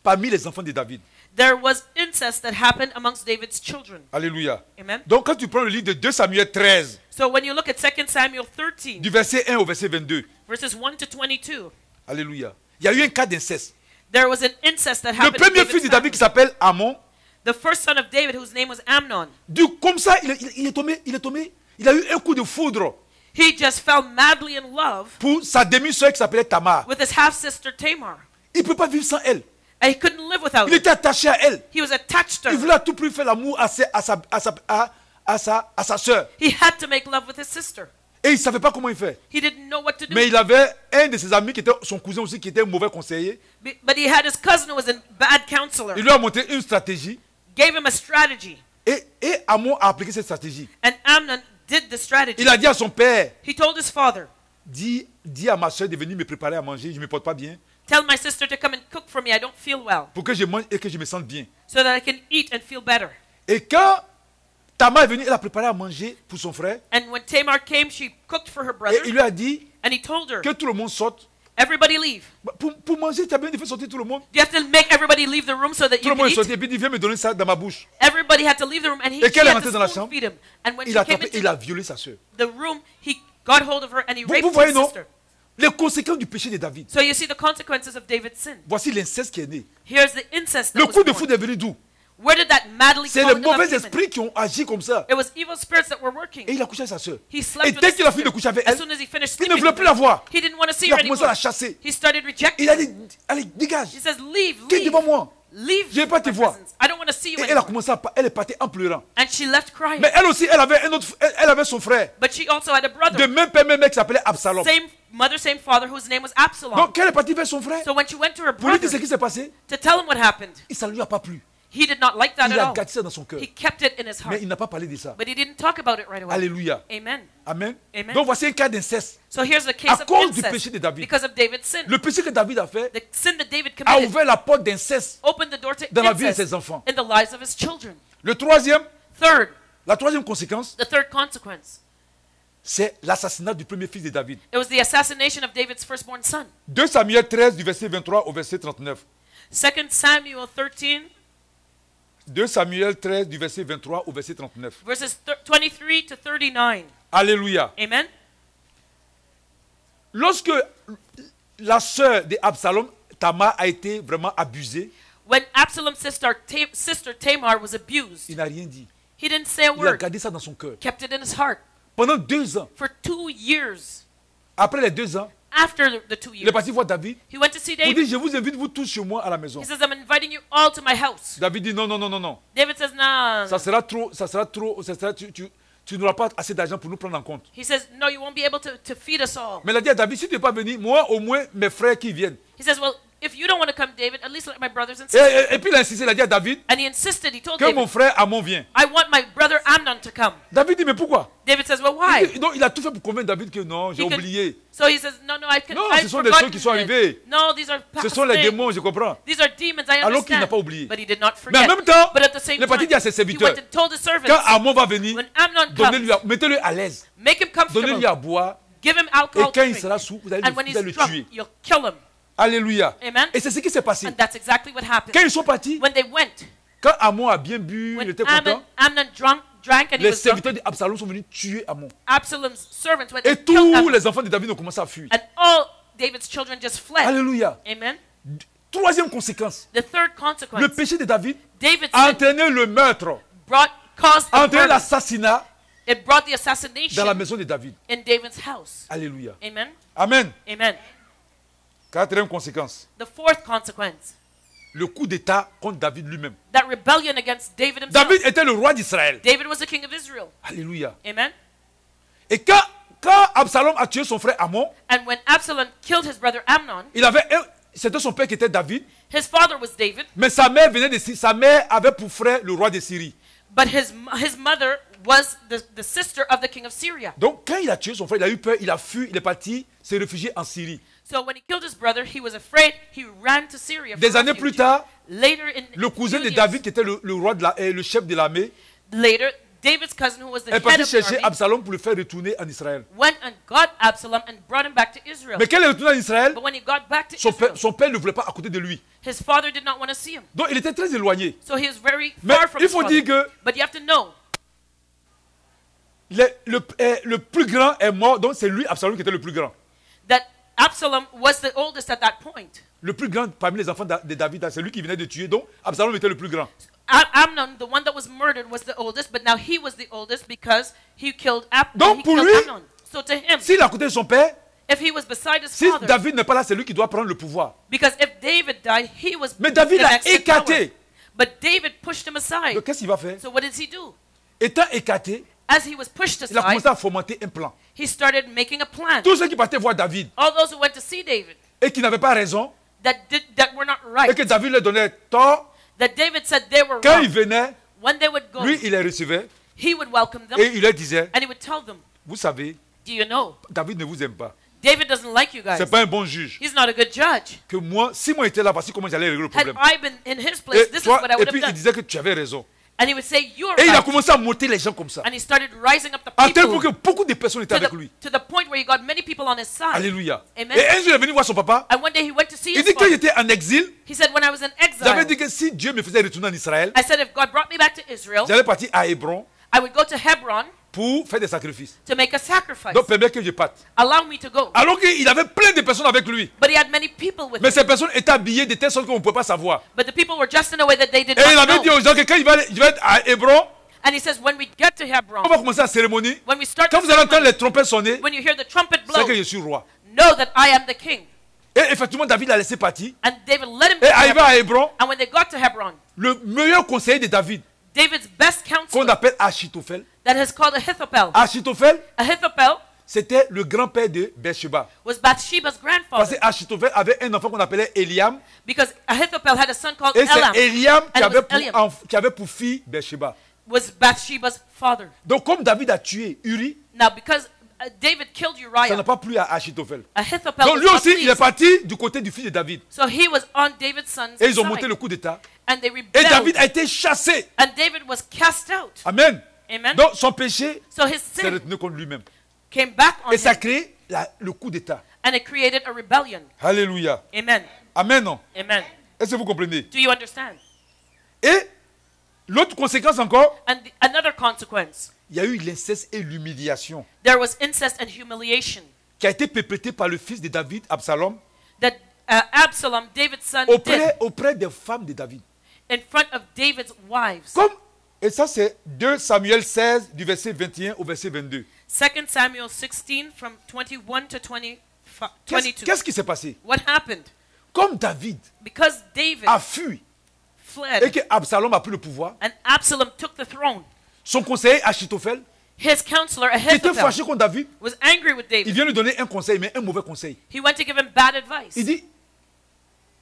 parmi les enfants de David. there was incest that happened amongst David's children. Alléluia. Amen. Donc, quand tu prends le livre de 2 Samuel 13, So when you look at 2 Samuel 13, du verset 1 au verset 22, verses 1 to 22, Alléluia. Il y a eu un cas d'inceste. there was an incest that Le happened in premier fils de David's David qui family. s'appelle Amon, The first son of David, whose name was Amnon, comme ça, il est tombé, il a eu un coup de foudre he just fell madly in love pour sa demi-sœur qui s'appelait Tamar. with his half-sister Tamar. Il ne peut pas vivre sans elle. And he couldn't live without Il her. était attaché à elle. He was attached to Il her. voulait à tout prix faire l'amour à sa sœur. He had to make love with his sister. Et il ne savait pas comment il fait. He didn't know what to do. Mais il avait un de ses amis qui était son cousin aussi, qui était un mauvais conseiller. But he had his cousin who was a bad counselor. Il lui a montré une stratégie. Gave him a strategy. Et Amon a appliqué cette stratégie. And Amnon did the strategy. Il a dit à son père, He told his father, dis à ma soeur de venir me préparer à manger, je ne me porte pas bien, tell my sister to come and cook for me. I don't feel well. pour que je mange et que je me sente bien. So that I can eat and feel better. Et quand Tamar est venue, elle a préparé à manger pour son frère. And when Tamar came, she cooked for her Et brother. il lui a dit And he told her, que tout le monde sorte. everybody leave. Pour manger, tu as bien fait sortir tout le monde. You have to make everybody leave the room so that Tout you le can monde est eat. sorti et puis il dit, viens me donner ça dans ma bouche. Everybody had to leave the room, and Et she qu'elle est had rentrée to dans la spoon chambre, feed him. And when Il she a came attrapé, into il a violé sa soeur. the room, he got hold of her and he Vous raped voyez, his non? sister. Les conséquences du péché de David. So you see the consequences of David's sin. Voici l'inceste qui est né. Here's the incest Le that coup was de born. foudre est venu d'où? Where did that madly C'est les falling in love mauvais come in? esprits qui ont agi comme ça. It was evil spirits that were working. Et il a couché avec sa soeur. He slept Et with dès his qu'il a fini de sister. coucher avec As elle, soon as he finished il ne sleeping voulait with plus her, la voir. he didn't want to see Il her a commencé à la anymore. chasser. He started rejecting Il a her. dit, allez, dégage. He says, leave, Quitte leave, devant moi. leave Je ne vais pas te my voir. presence. I don't want to see you Et elle a anymore. commencé elle est partie en pleurant. And she left crying. Mais elle aussi, elle avait son frère. But she also had a De brother. même père, même mec qui s'appelait Absalom. Same mother, same father, whose name was Absalom. Donc, elle est partie vers son frère. So when she went to her Pour lui dire brother ce qui s'est passé, to tell him what happened, ça ne lui a pas plu. he did not like that Il at a all. gardé ça dans son cœur. He kept it in his Mais heart. il n'a pas parlé de ça. But he didn't talk about it right away. Alléluia. Amen. Amen. Amen. Donc, voici un cas d'inceste. So here's the À case of cause du péché incest de David. because of David's sin. Le péché que David a fait The sin that David a committed ouvert la porte d'inceste opened the door to dans la vie de incest ses enfants. in the lives of his children. Le troisième, Third, la troisième conséquence, the third consequence, c'est l'assassinat du premier fils de David. it was the assassination of David's firstborn son. 2 Samuel 13 du verset 23 au verset 39. 2 Samuel 13, 2 Samuel 13 du verset 23 au verset 39. verses 23 to 39. Alléluia. Amen. Lorsque la sœur d'Absalom, Tamar, a été vraiment abusée, When Absalom's sister Tamar was abused, il n'a rien dit. he didn't say a Il a word, gardé ça dans son cœur. kept it in his heart. Pendant 2 ans. For 2 years, Après les 2 ans, after the 2 il est years, parti voir David. he went to see Il dit, David. je vous invite vous tous chez moi à la maison. He says, I'm inviting you all to my house. David dit, non, non, non, non, non. David says, nah. Ça sera trop, tu n'auras pas assez d'argent pour nous prendre en compte. He says, no, you won't be able to feed us all. Mais il a dit à David, si tu n'es pas venu, moi au moins mes frères qui viennent. He says, well, if you don't want to come, David, at least let my brothers and Et, sisters. et puis il a insisté, il a dit à David And he insisted, he told que mon David, frère Amon vient. I want my brother Amnon to come. David dit, mais pourquoi? David says, well, why? Donc il a tout fait pour convaincre David que non, j'ai He could- oublié. So he says, no, I can. Non, I've ce sont des forgotten choses qui sont it. arrivées. No, these are Ce past sont les things. démons, je comprends. These are demons, I Alors qu'il n'a understand. pas oublié. But he did not Mais en forget. même temps, But at the same il est parti time, dire à ses he serviteurs, went and told his quand servants, Amon va venir, when Amnon comes, mettez-le à l'aise. make him Donnez-lui comfortable. à boire. Give him Et alcohol quand to il drink. sera sous, vous allez And when le he's drunk, tuer. you'll kill him. Alléluia. Amen. Et c'est ce qui s'est passé. And that's exactly what happened. Quand ils sont partis, When they went, quand Amon a bien bu, il when était content, Amnon drank and he les was drunk, serviteurs d'Absalom sont venus tuer Amon. Absalom's servants went Et and killed tous Amnon. les enfants de David ont commencé à fuir. And all David's children just fled. Alléluia. Amen. Troisième conséquence, The third le consequence, péché de David David's a sin entraîné le meurtre, caused a the entraîné murder. l'assassinat It brought the dans la assassination maison de David. in David's house. Alléluia. Amen. Amen. Amen. Quatrième conséquence, The fourth consequence, le coup d'état contre David lui-même. that rebellion against David himself. David était le roi d'Israël. David was the king of Israel. Alléluia. Amen. Et quand Absalom a tué son frère Amon, And when Absalom killed his brother Amnon, c'était son père qui était David, his father was David, mais sa mère venait de Syrie. Sa mère avait pour frère le roi de Syrie. but his mother was the sister of the king of Syria. Donc quand il a tué son frère, il a eu peur, il a fui, il est parti se réfugier en Syrie. So when he killed his brother, he was afraid. He ran to Syria. Des for années refuge. plus tard, Later in le cousin few de years David qui était le roi le chef de l'armée later, David's cousin, who was the est head parti of the chercher army, Absalom pour le faire retourner en Israël. went and got Absalom and brought him back to Israel. Mais quand il est retourné en Israël, But when he got back to son Israel, père ne voulait pas à côté de lui. his father did not want to see him. Donc il était très éloigné. So he was very Mais far from il his faut father. dire que But you have to know le plus grand est mort, donc c'est lui, Absalom, qui était le plus grand. that Absalom was the oldest at that point. Le plus grand parmi les enfants de David, c'est lui qui venait de tuer, donc Absalom était le plus grand. Amnon, the one that was murdered, was the oldest, but now he was the oldest because he killed, Donc, he pour killed lui, Amnon. So to him, S'il est à côté de son père, if he was beside his si father, David n'est pas là, c'est lui qui doit prendre le pouvoir. because if David died, he was Mais David the l'a next in écarté. power. But David pushed him aside. Donc qu'est-ce qu'il va faire? So what does he do? Étant écarté, As he was pushed il a aside, commencé à fomenter un plan. he started making a plan. Tous ceux qui partaient voir David All those who went to see David et qui n'avaient pas raison, that were not et right, que David leur donnait tort, that David said they were quand wrong. il venait, When they would go, lui, il les recevait he would welcome them et il leur disait, and he would tell them, vous savez, do you know, David ne vous aime pas. David doesn't like you guys. C'est pas un bon juge. He's not a good judge. Que moi, si moi j'étais là, voici comment j'allais régler le Had problème. I been in his place, this is what I Et would puis have il done. disait que tu avais raison. And he would say, you are Et il a right. commencé à monter les gens comme ça. And he started rising up the À tel point people que beaucoup de personnes étaient avec lui. to the point where he got many people on his side. Alléluia. Amen. Et un jour, il est venu voir son papa. And one day he went to see Il his dit qu'il father. était en exil. He said, when I was in J'avais exile, dit que si Dieu me faisait retourner en Israël, I said, if God brought me back to Israel, j'allais partir à Hébron I would go to Hebron pour faire des sacrifices. to make a sacrifice. Donc, permet que je parte. Allow me to go. Alors qu'il avait plein de personnes avec lui. But he had many people with Mais him. ces personnes étaient habillées de telle sorte qu'on ne pouvait pas savoir. But the people were dressed in a way that they did Et il not avait dit know. aux gens que quand il va être à Hébron, And he says, when we get to on Hebron, va commencer la cérémonie. when we start Quand the vous allez entendre ceremony, les trompettes sonner, when you hear the trumpet c'est blow, que je suis roi. know that I am the king. Et effectivement, David l'a laissé partir. And David let him Et go to arrivé Hebron. à Hébron, And when they got to Hebron, le meilleur conseiller de David, David's best qu'on counselor, appelle Achitophel. that is called Ahithophel. Achitophel, Ahithophel c'était le grand-père de Bathsheba. was Bathsheba's Parce grandfather. que Achitophel avait un enfant qu'on appelait Eliam. Because Ahithophel had a son called Et Elam, c'est Eliam And it was Eliam. qui avait pour fille Bathsheba. was Bathsheba's father. Donc comme David a tué Uri, Now, because David killed ça n'a Uriah, pas plu à Achitophel. Ahithophel Donc was lui not aussi, il est pleased. parti du côté du fils de David. So he was on David's son's Et ils ont monté side. le coup d'état. And they Et rebelled. David a été chassé. And David was cast out. Amen. Amen. Donc son péché So his s'est sin retenu contre lui-même. came back on Et ça a him. créé le coup d'état. And it created a rebellion. Alléluia. Amen. Amen, non? Amen. Est-ce que vous comprenez? Do you understand? Et l'autre conséquence encore, And another consequence, il y a eu l'inceste et l'humiliation there was incest and humiliation qui a été perpétrée par le fils de David, Absalom, that Absalom, David's son, did auprès des femmes de David. in front of David's wives. Et ça c'est 2 Samuel 16 du verset 21 au verset 22. 2 Samuel 16 from 21 to 22. Qu'est-ce qui s'est passé? What happened? Comme David Because David a fui et fled que Absalom a pris le pouvoir, and Absalom took the throne, son conseiller Achitophel, his counselor qui était Ahithophel fâché contre David, was angry with il David. vient lui donner un conseil, mais un mauvais conseil. He went to give him bad advice. Il dit,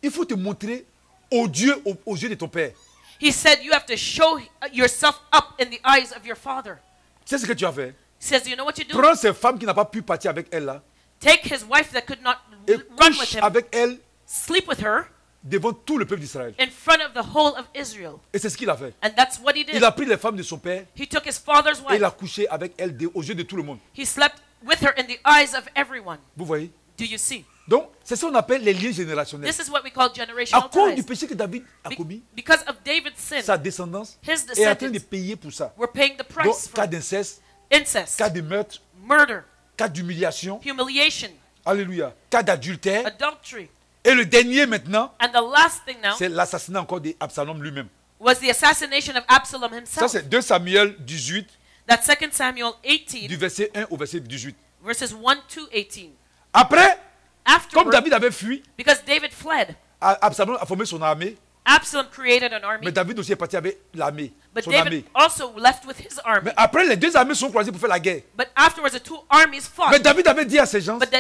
il faut te montrer odieux aux yeux de ton père. He said you have to show yourself up in the eyes of your father. C'est ce que tu as fait. He says, you know what you do? Prends ces femmes qui n'ont pas pu partir avec elle là Take his wife that could not et run with couche him, avec elle sleep with her devant tout le peuple d'Israël. in front of the whole of Israel. Et c'est ce qu'il a fait. And that's what he did. Il a pris les femmes de son père He took his father's et il a wife. couché avec elle aux yeux de tout le monde. He slept with her in the eyes of everyone. Vous voyez? Do you see? Donc, c'est ce qu'on appelle les liens générationnels. This is what we call À generational cause du ties. péché que David a commis, Because of David's sin, sa descendance his est en train de descendants payer pour ça. were paying the Donc, price cas for d'inceste, incest, cas de meurtre, murder, cas d'humiliation, humiliation, alléluia, cas d'adultère. adultery. Et le dernier maintenant, And the last thing now c'est l'assassinat encore d'Absalom lui-même. was the assassination of Absalom Ça, himself. c'est 2 Samuel 18, That's 2 Samuel du 18, verset 1 au verset 18. verses 1 to 18. Après, comme Afterward, David avait fui, because David fled, Absalom a formé son armée, Absalom created an army, mais David aussi est parti avec l'armée, but son David armée. also left with his army. Mais après, les 2 armées sont croisées pour faire la guerre. But afterwards, the two armies Mais fought. David avait dit à ces gens, But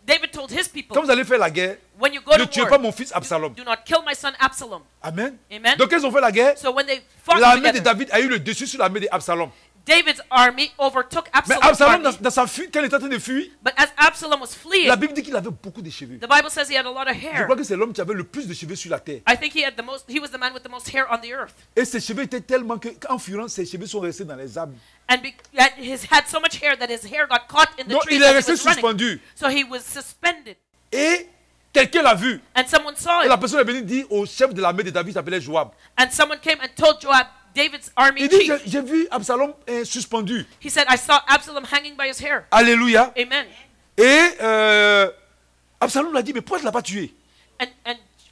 David told his quand people, vous allez faire la guerre, when you go ne to tuez war, pas mon fils Absalom. do not kill my son Absalom. Amen. Amen. Donc, quand ils ont fait la guerre, So when they fought l'armée de together, David a eu le dessus sur l'armée d'Absalom. David's army overtook Mais Absalom's Absalom, army. dans sa fuite, quand il était en train de fuir, But as Absalom was fleeing, la Bible dit qu'il avait beaucoup de cheveux. the Bible says he had a lot of Je hair. crois que c'est l'homme qui avait le plus de cheveux sur la terre. I think he was the man with the most hair on the earth. Et ses cheveux étaient tellement que, qu'en furant, ses cheveux sont restés dans les arbres. And he had so much hair that his hair got caught in the Donc, tree il est as he resté was running. suspendu. So he was suspended. Et quelqu'un l'a vu. And someone saw Et la it. personne est venue dire au chef de l'armée de David, qui s'appelait Joab. And someone came and told Joab, David's army Il dit, chief. j'ai vu Absalom suspendu. He said, I saw Absalom hanging by his hair. Alléluia. Amen. Et Absalom l'a dit, mais pourquoi tu ne l'as pas tué? And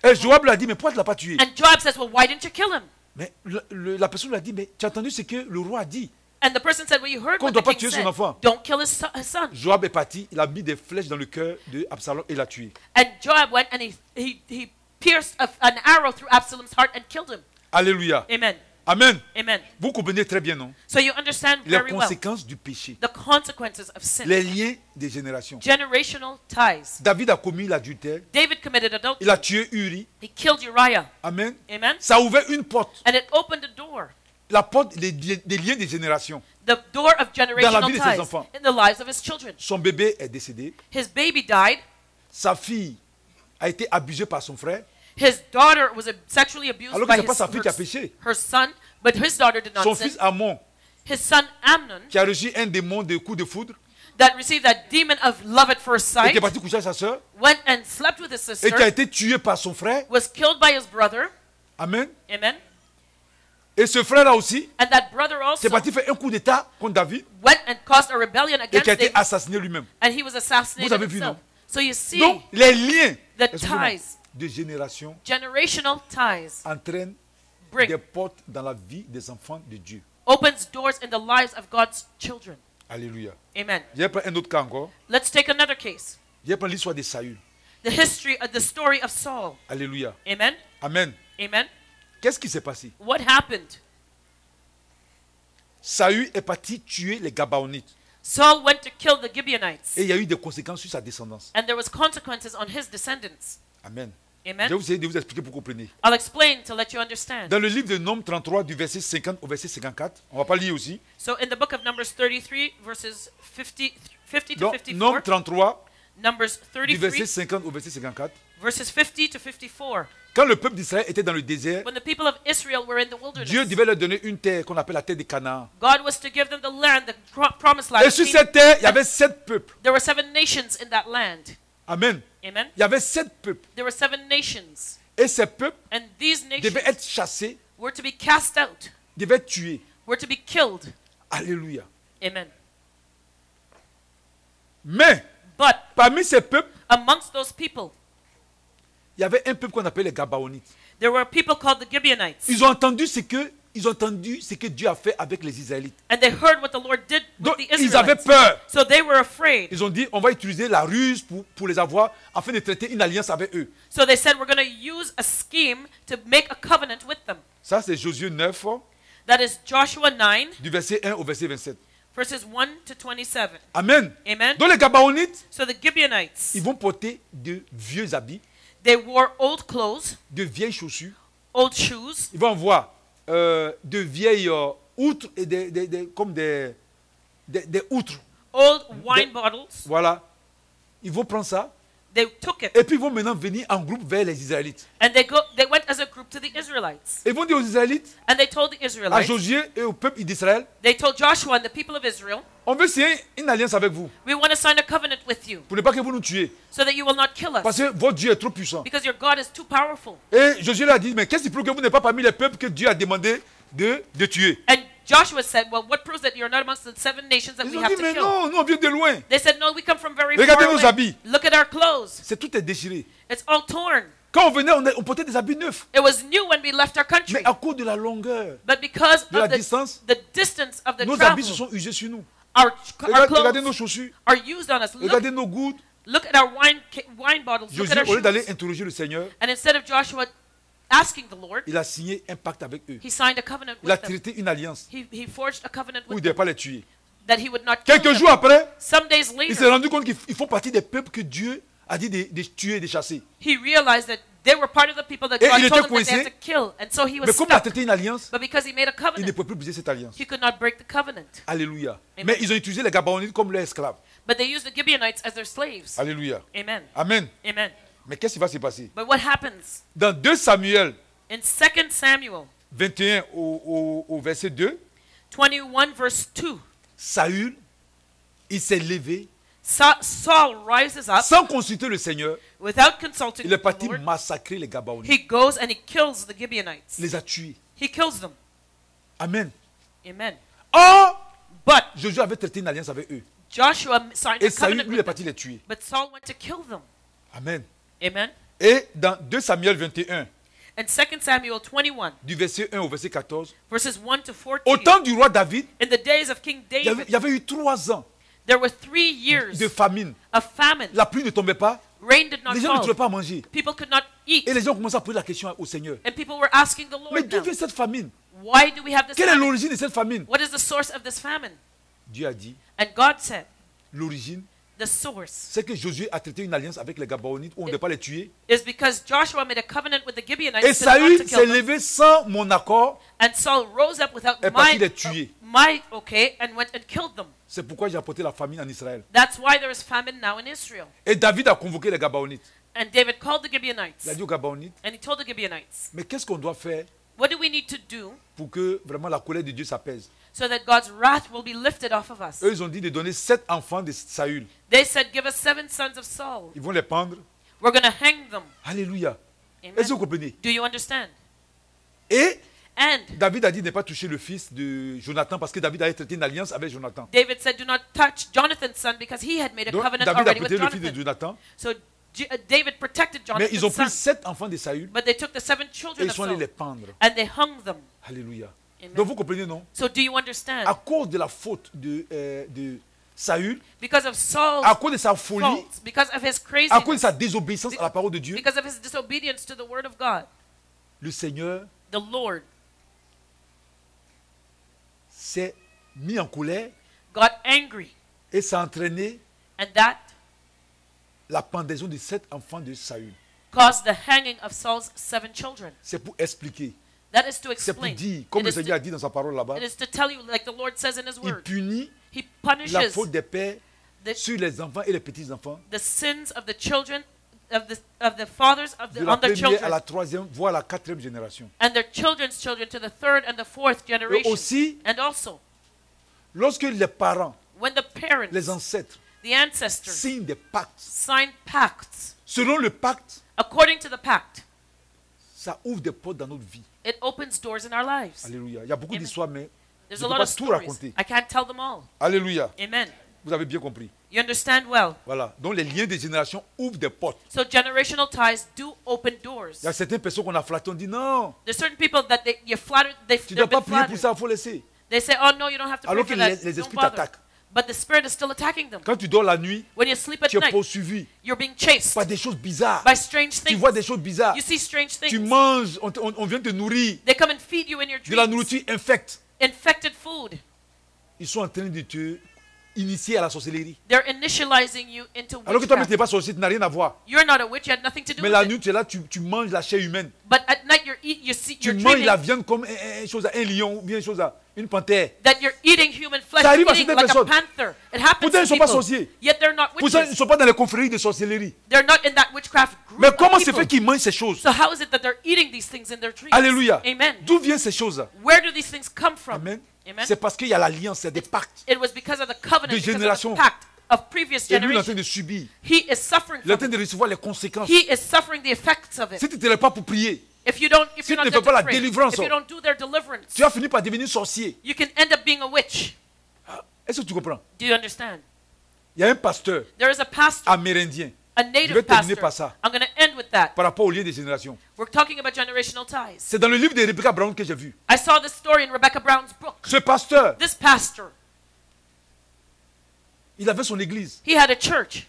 Et Joab l'a dit, mais pourquoi tu ne l'as pas tué? Joab says, well, why didn't you kill him? Mais la personne lui a dit, mais tu as entendu ce que le roi a dit? And the person said, well, you heard Qu'on what doit the pas king tuer son said. enfant. Don't kill his son. Joab est parti, il a mis des flèches dans le cœur d'Absalom et l'a tué. And Joab went and he pierced an arrow through Absalom's heart and killed him. Alléluia. Amen. Amen. Amen. Vous comprenez très bien, non? So you understand Les very well conséquences du péché. the consequences of sin. Les liens des générations. Generational ties. David a commis l'adultère. David committed Il adultery. a tué Uri. He killed Uriah. Amen. Amen. Ça a ouvert une porte. And it opened a door. La porte des liens des générations. The door of generational vie de ses ties enfants. in the lives of his children. Son bébé est décédé. His baby died. Sa fille a été abusée par son frère. His daughter was sexually abused Alors que by c'est pas sa fille qui a péché. her son, but his daughter did Son not sin. fils Amon, His son Amnon, qui a reçu un démon de coups de foudre, that received that demon of love at first et qui sight, est parti coucher avec sa soeur, went and slept with his et sister, qui a été tué par son frère. was killed by his brother. Amen. Amen. Et ce frère-là aussi, And that brother qui est also parti faire un coup d'état contre David, went and caused a rebellion et qui against a été David, assassiné lui-même. and he was assassinated Vous avez vu, himself. non? So you see, Donc, les liens the excusez-moi, ties, de génération generational ties, entraînent bring, des portes dans la vie des enfants de Dieu. opens doors in the lives of God's children. Alléluia. Amen. Je vais prendre un autre cas encore. Let's take another case. Je vais prendre l'histoire de Saül. The history of the story of Saul. Alléluia. Amen. Amen. Amen. Qu'est-ce qui s'est passé? What happened? Saül est parti tuer les Gabaonites. Saul went to kill the Gibeonites, Et il y a eu des conséquences sur sa descendance. and there was consequences on his descendants. Amen. Amen. Je vais vous essayer de vous expliquer pour que vous compreniez. I'll explain to let you understand. Dans le livre de Nombres 33, du verset 50 au verset 54, on ne va pas lire aussi. So in the book of Numbers 33, verses 50 to Donc, 54, Nombres 33, Numbers du verset 33, 50 au verset 54. verses 50 to 54. Quand le peuple d'Israël était dans le désert, When the people of Israel were in the wilderness, Dieu devait leur donner une terre qu'on appelle la terre de Canaan. God was to give them the land, the promised land. Et sur cette terre, il y avait 7 peuples. There were 7 nations in that land. Amen. Amen. Il y avait 7 peuples. There were 7 nations, Et ces peuples and these nations devaient être chassés, were to be cast out, devaient être tués. were to be killed. Alléluia. Amen. Mais, But parmi ces peuples, amongst those people, il y avait un peuple qu'on appelle les Gabaonites. there were people called the Gibeonites. Ils ont entendu ce que Dieu a fait avec les Israélites. And they heard what the Lord did with Donc, the ils avaient Israelites. peur. So they were afraid. Ils ont dit, on va utiliser la ruse pour les avoir, afin de traiter une alliance avec eux. So they said, we're going to use a scheme to make a covenant with them. Ça, c'est Josué 9, That is Joshua 9, du verset 1 au verset 27. verses 1 to 27. Amen. Amen. Donc les Gabaonites, So the Gibeonites, ils vont porter de vieux habits. They wore old clothes, de vieilles chaussures. old shoes. Ils vont voir de vieilles outres et comme des outres. Old wine bottles. Voilà. Ils vont prendre ça. They took it. Et puis ils vont maintenant venir en groupe vers les Israélites. And they went as a group to the Israelites. Ils vont dire aux Israélites, And they told the à Israelites, Josué et au peuple d'Israël, they told Joshua and the people of Israel, on veut signer une alliance avec vous we want to sign a covenant with you pour ne pas que vous nous tuiez. so that you will not kill Parce us que votre Dieu est trop puissant. because your God is too powerful. Et Josué leur a dit, mais qu'est-ce qui prouve que vous n'êtes pas parmi les peuples que Dieu a demandé de tuer? And Joshua said, well, what proves that you're not amongst the 7 nations that Ils we ont have dit, to mais kill? non, nous on vient de loin. They said, no, we come from very Regardez far nos away. habits. Look at our clothes. C'est tout est déchiré. It's all torn. Quand on venait, on portait des habits neufs. It was new when we left our country. Mais à cause de la longueur But because de la of the distance, distance of the nos travel, habits se sont usés sur nous. our Regardez nos clothes chaussures, are used on us. regardez nos gouttes. Look at our wine bottles. Look at Josué, our au lieu d'aller shoes. interroger le Seigneur, And instead of Joshua asking the Lord, il a signé un pacte avec eux. he signed a covenant Il a with them. traité une alliance He forged a covenant où il ne with devait them pas les tuer. that he would not kill Quelques them. jours après, Some days il s'est later, rendu compte qu'ils font partie des peuples que Dieu a dit de tuer et de chasser. he realized that they were part of the people that Et God il told était him that they had coincé. to kill. And so he was Mais comme il a stuck. traité une alliance, But because he made a il ne covenant, peut plus briser cette alliance. he could not break the covenant. Alléluia. Amen. Mais ils ont utilisé les Gabaonites comme leurs esclaves. But they used the Gibeonites as their slaves. Alléluia. Amen. Amen. Amen. Mais qu'est-ce qui va se passer? But what happens? Dans 2 Samuel In 2 Samuel 21 au verset 2, 21 verse 2, Saül, il s'est levé Saul rises up sans consulter le Seigneur. without consulting Il est the parti Lord. massacrer les Gabaonites. He goes and he kills the Gibeonites. Il les a tués. He kills them. Amen. Amen. Or, But Josué avait traité une alliance avec eux. Joshua signed Et a Saül, covenant lui, il est with parti them. les tuer. But Saul went to kill them. Amen. Amen. Et dans 2 Samuel 21, And 2 Samuel 21 du verset 1 au verset 14, verses 1 to 14. au temps du roi David, In the days of King il y avait, David, il y avait eu 3 ans there were 3 years de famine. of famine. La pluie ne tombait pas. Rain did not Les gens ne trouvaient fall. pas à manger. People could not eat. Et les gens commençaient à poser la question au Seigneur. And people were asking the Mais Lord d'où now, vient cette famine? why do we have this Quelle est famine? l'origine de cette famine? What is the source of this famine? Dieu a dit, And God said, l'origine, the source c'est que Josué a traité une alliance avec les Gabaonites où on ne devait pas les tuer. is because Joshua made a covenant with the Gibeonites Et to not to Saül kill s'est them. levé sans mon accord. And Saul rose up without est parti les tuer. and went and killed them. C'est pourquoi j'ai apporté la famine en Israël. That's why there is famine now in Israel. Et David a convoqué les Gabaonites. And David called the Il a Gibeonites dit aux Gabaonites, and he told the Gibeonites, mais qu'est-ce qu'on doit faire what do we need to do pour que vraiment la colère de Dieu s'apaise? so that God's wrath will be lifted off of us? Eux, ils ont dit de donner 7 enfants de Saül. They said, give us 7 sons of Saul. Ils vont les pendre. We're going to hang them. Alléluia. Amen. Est-ce que vous comprenez? Do you understand? Et And David a dit de ne pas toucher le fils de Jonathan parce que David avait traité une alliance avec Jonathan. David said, do not touch Jonathan's son because he had made a Donc covenant David a already with protégé le fils de Jonathan. Jonathan. So David protected Mais ils ont Jonathan's pris son. 7 enfants de Saül But they took the 7 et children ils of sont allés les Saul pendre. and they hung them. Alléluia. Amen. Donc vous comprenez, non? So do you understand? À cause de la faute de Saül, Because of Saul's à cause de sa folie, faults, because of his à cause de craziness, sa désobéissance à la parole de Dieu, because of his disobedience to the word of God, le Seigneur the Lord s'est mis en colère got angry. et s'est entraîné And that la pendaison de 7 enfants de Saül. caused the hanging of Saul's 7 children. C'est pour expliquer. That is to C'est pour explain. dire, comme It le is Seigneur a to, dit dans sa parole là-bas, it is to tell you, like the Lord says in his il word, punit he la punishes faute des pères the, sur les enfants et les petits-enfants, the sins of the children, of the fathers of de the, la on their première à la children, 3e, voire la 4e génération. and their children's children to the 3rd and the 4th Et generation. aussi, And also, lorsque les parents, when the parents, les ancêtres, the ancestors, signent des pactes, sign pacts, selon le pacte, according to the pact, ça ouvre des portes dans notre vie. it opens doors in our lives. Alléluia. Il y a beaucoup Amen. d'histoires, mais There's je a ne peux lot pas of tout stories. raconter. I can't tell them all. Alléluia. Amen. Vous avez bien compris. You understand well. Voilà. Donc les liens des générations ouvrent des portes. So generational ties do open doors. Il y a certaines personnes qu'on a flattées, on dit non, There's certain people that you flattered, tu ne they've dois been pas prier pour flattered. ça, il faut laisser. They say, oh no, you don't have to pray Alors for que that. les Don't esprits bother. t'attaquent. But the spirit is still attacking them. Quand tu dors la nuit, When you sleep at tu es night, poursuivi you're being chased par des choses bizarres. by strange Tu things. vois des choses bizarres. You see strange Tu things. manges, on vient te nourrir They come and feed you in your de la dreams. nourriture infecte. Infected food. Ils sont en train de te initié à la sorcellerie. They're initializing you into Alors que toi-même, tu n'es witchcraft. pas sorcier, tu n'as rien à voir. You're not a witch. You had nothing to do Mais with la it. nuit, tu es là, tu manges la chair humaine. But at night Tu you're manges dreaming la viande comme un lion ou bien une panthère. that you're eating human flesh. Ça arrive You're à eating certaines like a personnes. panther. It happens Pourtant, ils ne to sont pas people. sorciers. Yet they're not Pour ça, ils ne witches. sont pas dans les confréries de sorcellerie. They're not in that witchcraft group Mais of comment se people. fait qu'ils mangent ces choses? So how is it that they're eating these things in their dreams? Alléluia. Amen. D'où viennent ces choses? Where do these things come from? Amen. Amen. C'est parce qu'il y a l'alliance, il y a des pactes. It was because of the covenant, De because of génération. the pact of previous Et lui, il est en train generations. de subir. He is suffering Il est en from train it. de recevoir les conséquences. He is suffering the effects of it. Si tu ne te lèves pas pour prier, If you don't, if Si you're tu not ne fais pas la there to pray, délivrance, if you don't do their deliverance, tu vas finir par devenir sorcier. you can end up being a witch. Est-ce que tu comprends? Do you understand? Il y a un pasteur There is a pastor, amérindien a Je vais native terminer pastor. par ça. I'm going to end with that. par rapport au lien des générations. We're talking about generational ties. C'est dans le livre de Rebecca Brown que j'ai vu. I saw this story in Rebecca Brown's book. Ce pasteur, This pastor, il avait son église. he had a church.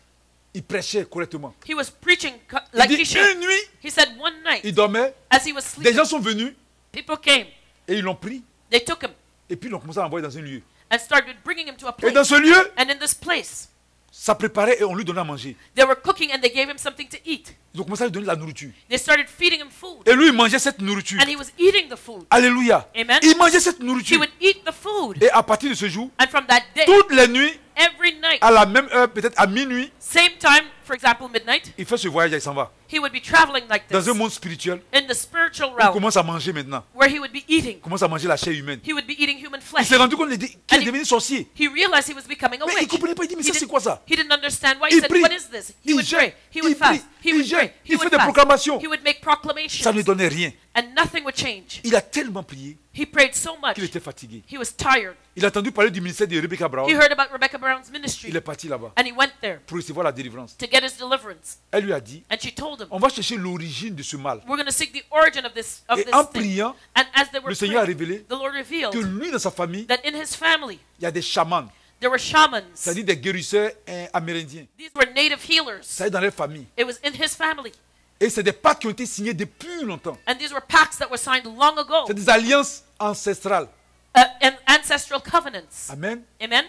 Il prêchait correctement. He was preaching Il like dit he should. une nuit, He said one night, il dormait. as he was Des sleeping, gens sont venus people came. et ils l'ont pris. They took him Et puis ils l'ont commencé à l'envoyer dans un lieu. and started bringing him to a Et dans place. ce lieu, And in this place, ça préparait et on lui donnait à manger. they were cooking and they gave him something to eat. Ils ont commencé à lui donner de la nourriture. They started feeding him food. Et lui, il mangeait cette nourriture. And he was eating the food. Alléluia. Amen. Il mangeait cette He nourriture. would eat the food. Et à partir de ce jour, And from that day, toutes les nuits, every night, à la même heure, peut-être à minuit, same time, for example, midnight, il fait ce voyage et il s'en va. he would be traveling like Dans this un monde spirituel, in the spiritual il realm commence à manger maintenant. where he would be eating. Il commence à manger la chair humaine. He would be eating human Il flesh. s'est rendu compte qu'il And est devenu sorcier. He realized he was becoming a Mais il ne witch. comprenait pas. Il dit, mais He ça c'est didn't, quoi ça? he didn't understand why. He Il said, prie, what is this? He il would pray. jeûne, He would il prie, fast. He il would jeûne, pray. He il fait would des fast. proclamations. He would make Ça ne proclamations. lui donnait rien. And nothing would change. Il a tellement prié He prayed so much. qu'il était fatigué. He was tired. Il a entendu parler du ministère de Rebecca Brown. He heard about Rebecca Brown's ministry. Il est parti là-bas And he went there pour recevoir la délivrance. to get his deliverance. Elle lui a dit, And she told him, on va chercher l'origine de ce mal. we're going to seek the origin of this Et en thing. priant, And as they were le Seigneur a praying, révélé the Lord revealed que lui, dans sa famille, that in his family, il y a des chamans, there were shamans. c'est-à-dire des guérisseurs amérindiens. These were native healers. Ça est dans leur famille. It was in his family. Et c'est des pactes qui ont été signés depuis longtemps. And these were pacts that were signed long ago. C'est des alliances ancestrales. And ancestral covenants. Amen. Amen?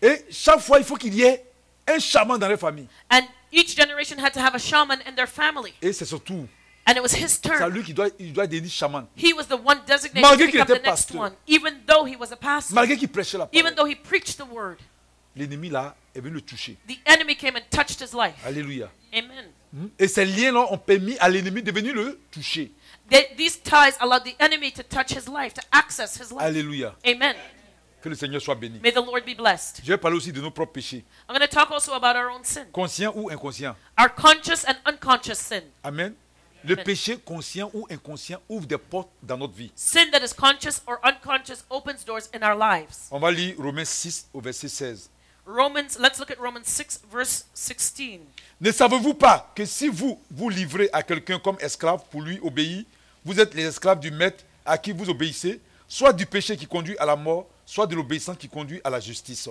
Et chaque fois, il faut qu'il y ait un chaman dans leur famille. And each generation had to have a shaman in their family. Et c'est surtout, And it was his c'est à turn. lui qui doit devenir chaman. He was the one designated Malgré to qu'il become était the next pasteur. one, even though he was a pastor, Malgré qu'il prêchait la even parole, though he preached the word. l'ennemi là est venu le toucher. The enemy came and touched his life. Alléluia. Amen. Et ces liens-là ont permis à l'ennemi de venir le toucher. These ties allowed the enemy to touch his life, to access his life. Alléluia. Amen. Que le Seigneur soit béni. May the Lord be blessed. Je vais parler aussi de nos propres péchés, I'm going to talk also about our own sin, conscients ou inconscients. our conscious and unconscious sin. Amen. Le Amen. péché conscient ou inconscient ouvre des portes dans notre vie. Sin that is conscious or unconscious opens doors in our lives. On va lire Romains 6 au verset 16. Let's look at Romans 6, verse 16. Ne savez-vous pas que si vous vous livrez à quelqu'un comme esclave pour lui obéir, vous êtes les esclaves du maître à qui vous obéissez, soit du péché qui conduit à la mort, soit de l'obéissance qui conduit à la justice.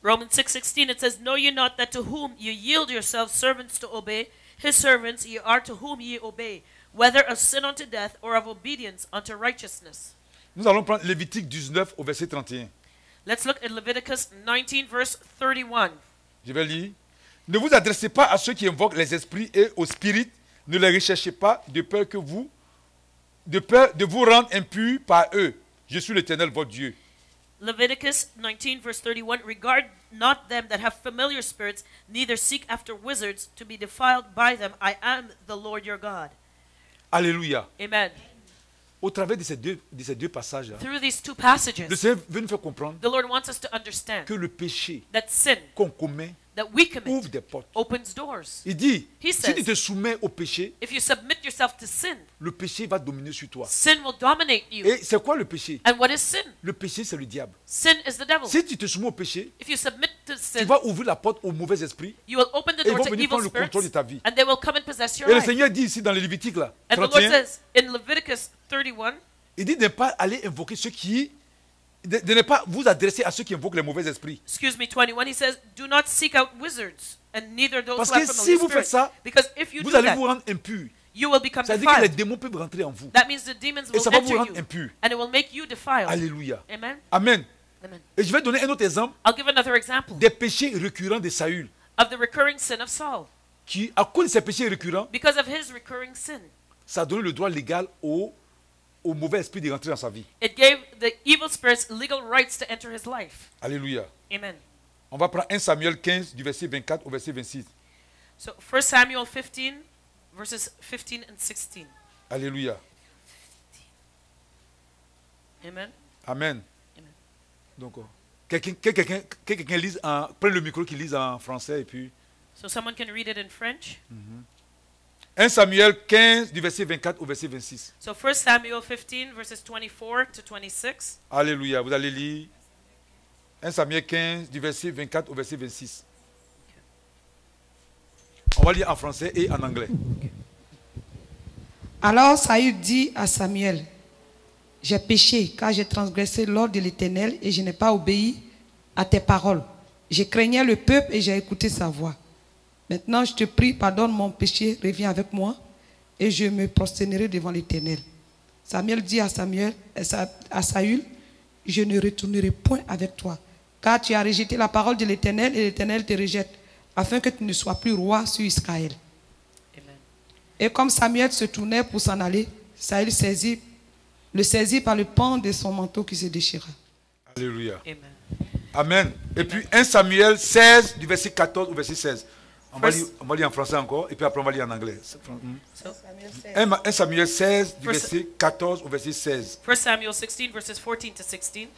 Romans 6:16, it says, Know ye not that to whom you yield yourselves servants to obey, his servants ye are to whom ye obey, whether of sin unto death or of obedience unto righteousness. Nous allons prendre Lévitique 19 au verset 31. Let's look at Leviticus 19, verse 31. Je vais lire. Ne vous adressez pas à ceux qui invoquent les esprits et aux spirites, ne les recherchez pas de peur de vous rendre impurs par eux. Je suis l'Éternel votre Dieu. Leviticus 19, verse 31, Regard not them that have familiar spirits, neither seek after wizards to be defiled by them. I am the Lord your God. Alléluia. Amen. Au travers de ces deux passages, Through these two passages, le Seigneur veut nous faire comprendre the Lord wants us to understand que le péché that sin qu'on commet that we commit ouvre des portes. opens doors. Il dit, He si says, tu te soumets au péché, If you submit yourself to sin, le péché va dominer sur toi. sin will dominate you. Et c'est quoi le péché? And what is sin? Le péché, c'est le diable. Sin is the devil. Si tu te soumets au péché, If you submit to tu sin, vas ouvrir la porte aux mauvais esprits. you will open the Et ils door vont to venir evil prendre le contrôle de spirits, ta vie. and they will come and possess your Et le life. Seigneur dit ici dans le Lévitique là, And the Lord 31, says in Leviticus 31, il dit de ne pas aller invoquer ceux qui... De ne pas vous adresser à ceux qui invoquent les mauvais esprits. excuse me, 21, he says, Do not seek out wizards, and neither those Parce who have que familiar si vous faites spirits. ça, Because if you vous do allez that, vous rendre impur. you will become C'est-à-dire que les defiled. démons peuvent rentrer en vous. That means the demons Et will ça va vous enter rendre you, impur. and it will make you defiled. Alléluia. Amen. Amen. Amen. Et je vais donner un autre exemple I'll give another example des péchés récurrents de Saül. of the recurring sin of Saul. Qui, à cause de ces péchés récurrents, Because of his recurring sin, ça a donné le droit légal au mauvais esprit de rentrer dans sa vie. it gave the evil spirits legal rights to enter his life. Alléluia. Amen. On va prendre 1 Samuel 15 du verset 24 au verset 26. So 1 Samuel 15, verses 15 and 16. Alléluia. Amen. Amen. Amen. Donc, quelqu'un lise prenne le micro qui lise en français et puis... So someone can read it in French. 1 Samuel 15 du verset 24 au verset 26. So 1 Samuel 15, verses 24 to 26. Alléluia. Vous allez lire 1 Samuel 15 du verset 24 au verset 26. On va lire en français et en anglais. Alors Saül dit à Samuel, j'ai péché car j'ai transgressé l'ordre de l'Éternel et je n'ai pas obéi à tes paroles. Je craignais le peuple et j'ai écouté sa voix. Maintenant je te prie, pardonne mon péché, reviens avec moi et je me prosternerai devant l'Éternel. Samuel dit à Saül, je ne retournerai point avec toi, car tu as rejeté la parole de l'Éternel et l'Éternel te rejette, afin que tu ne sois plus roi sur Israël. Amen. Et comme Samuel se tournait pour s'en aller, Saül le saisit par le pan de son manteau qui se déchira. Alléluia. Amen. Amen. Et puis 1 Samuel 16 du verset 14 au verset 16. On va lire en français encore et puis après on va lire en anglais. So 1 Samuel 16 du First- verset 14 au verset 16. 1 Samuel 16, verses 14 to 16.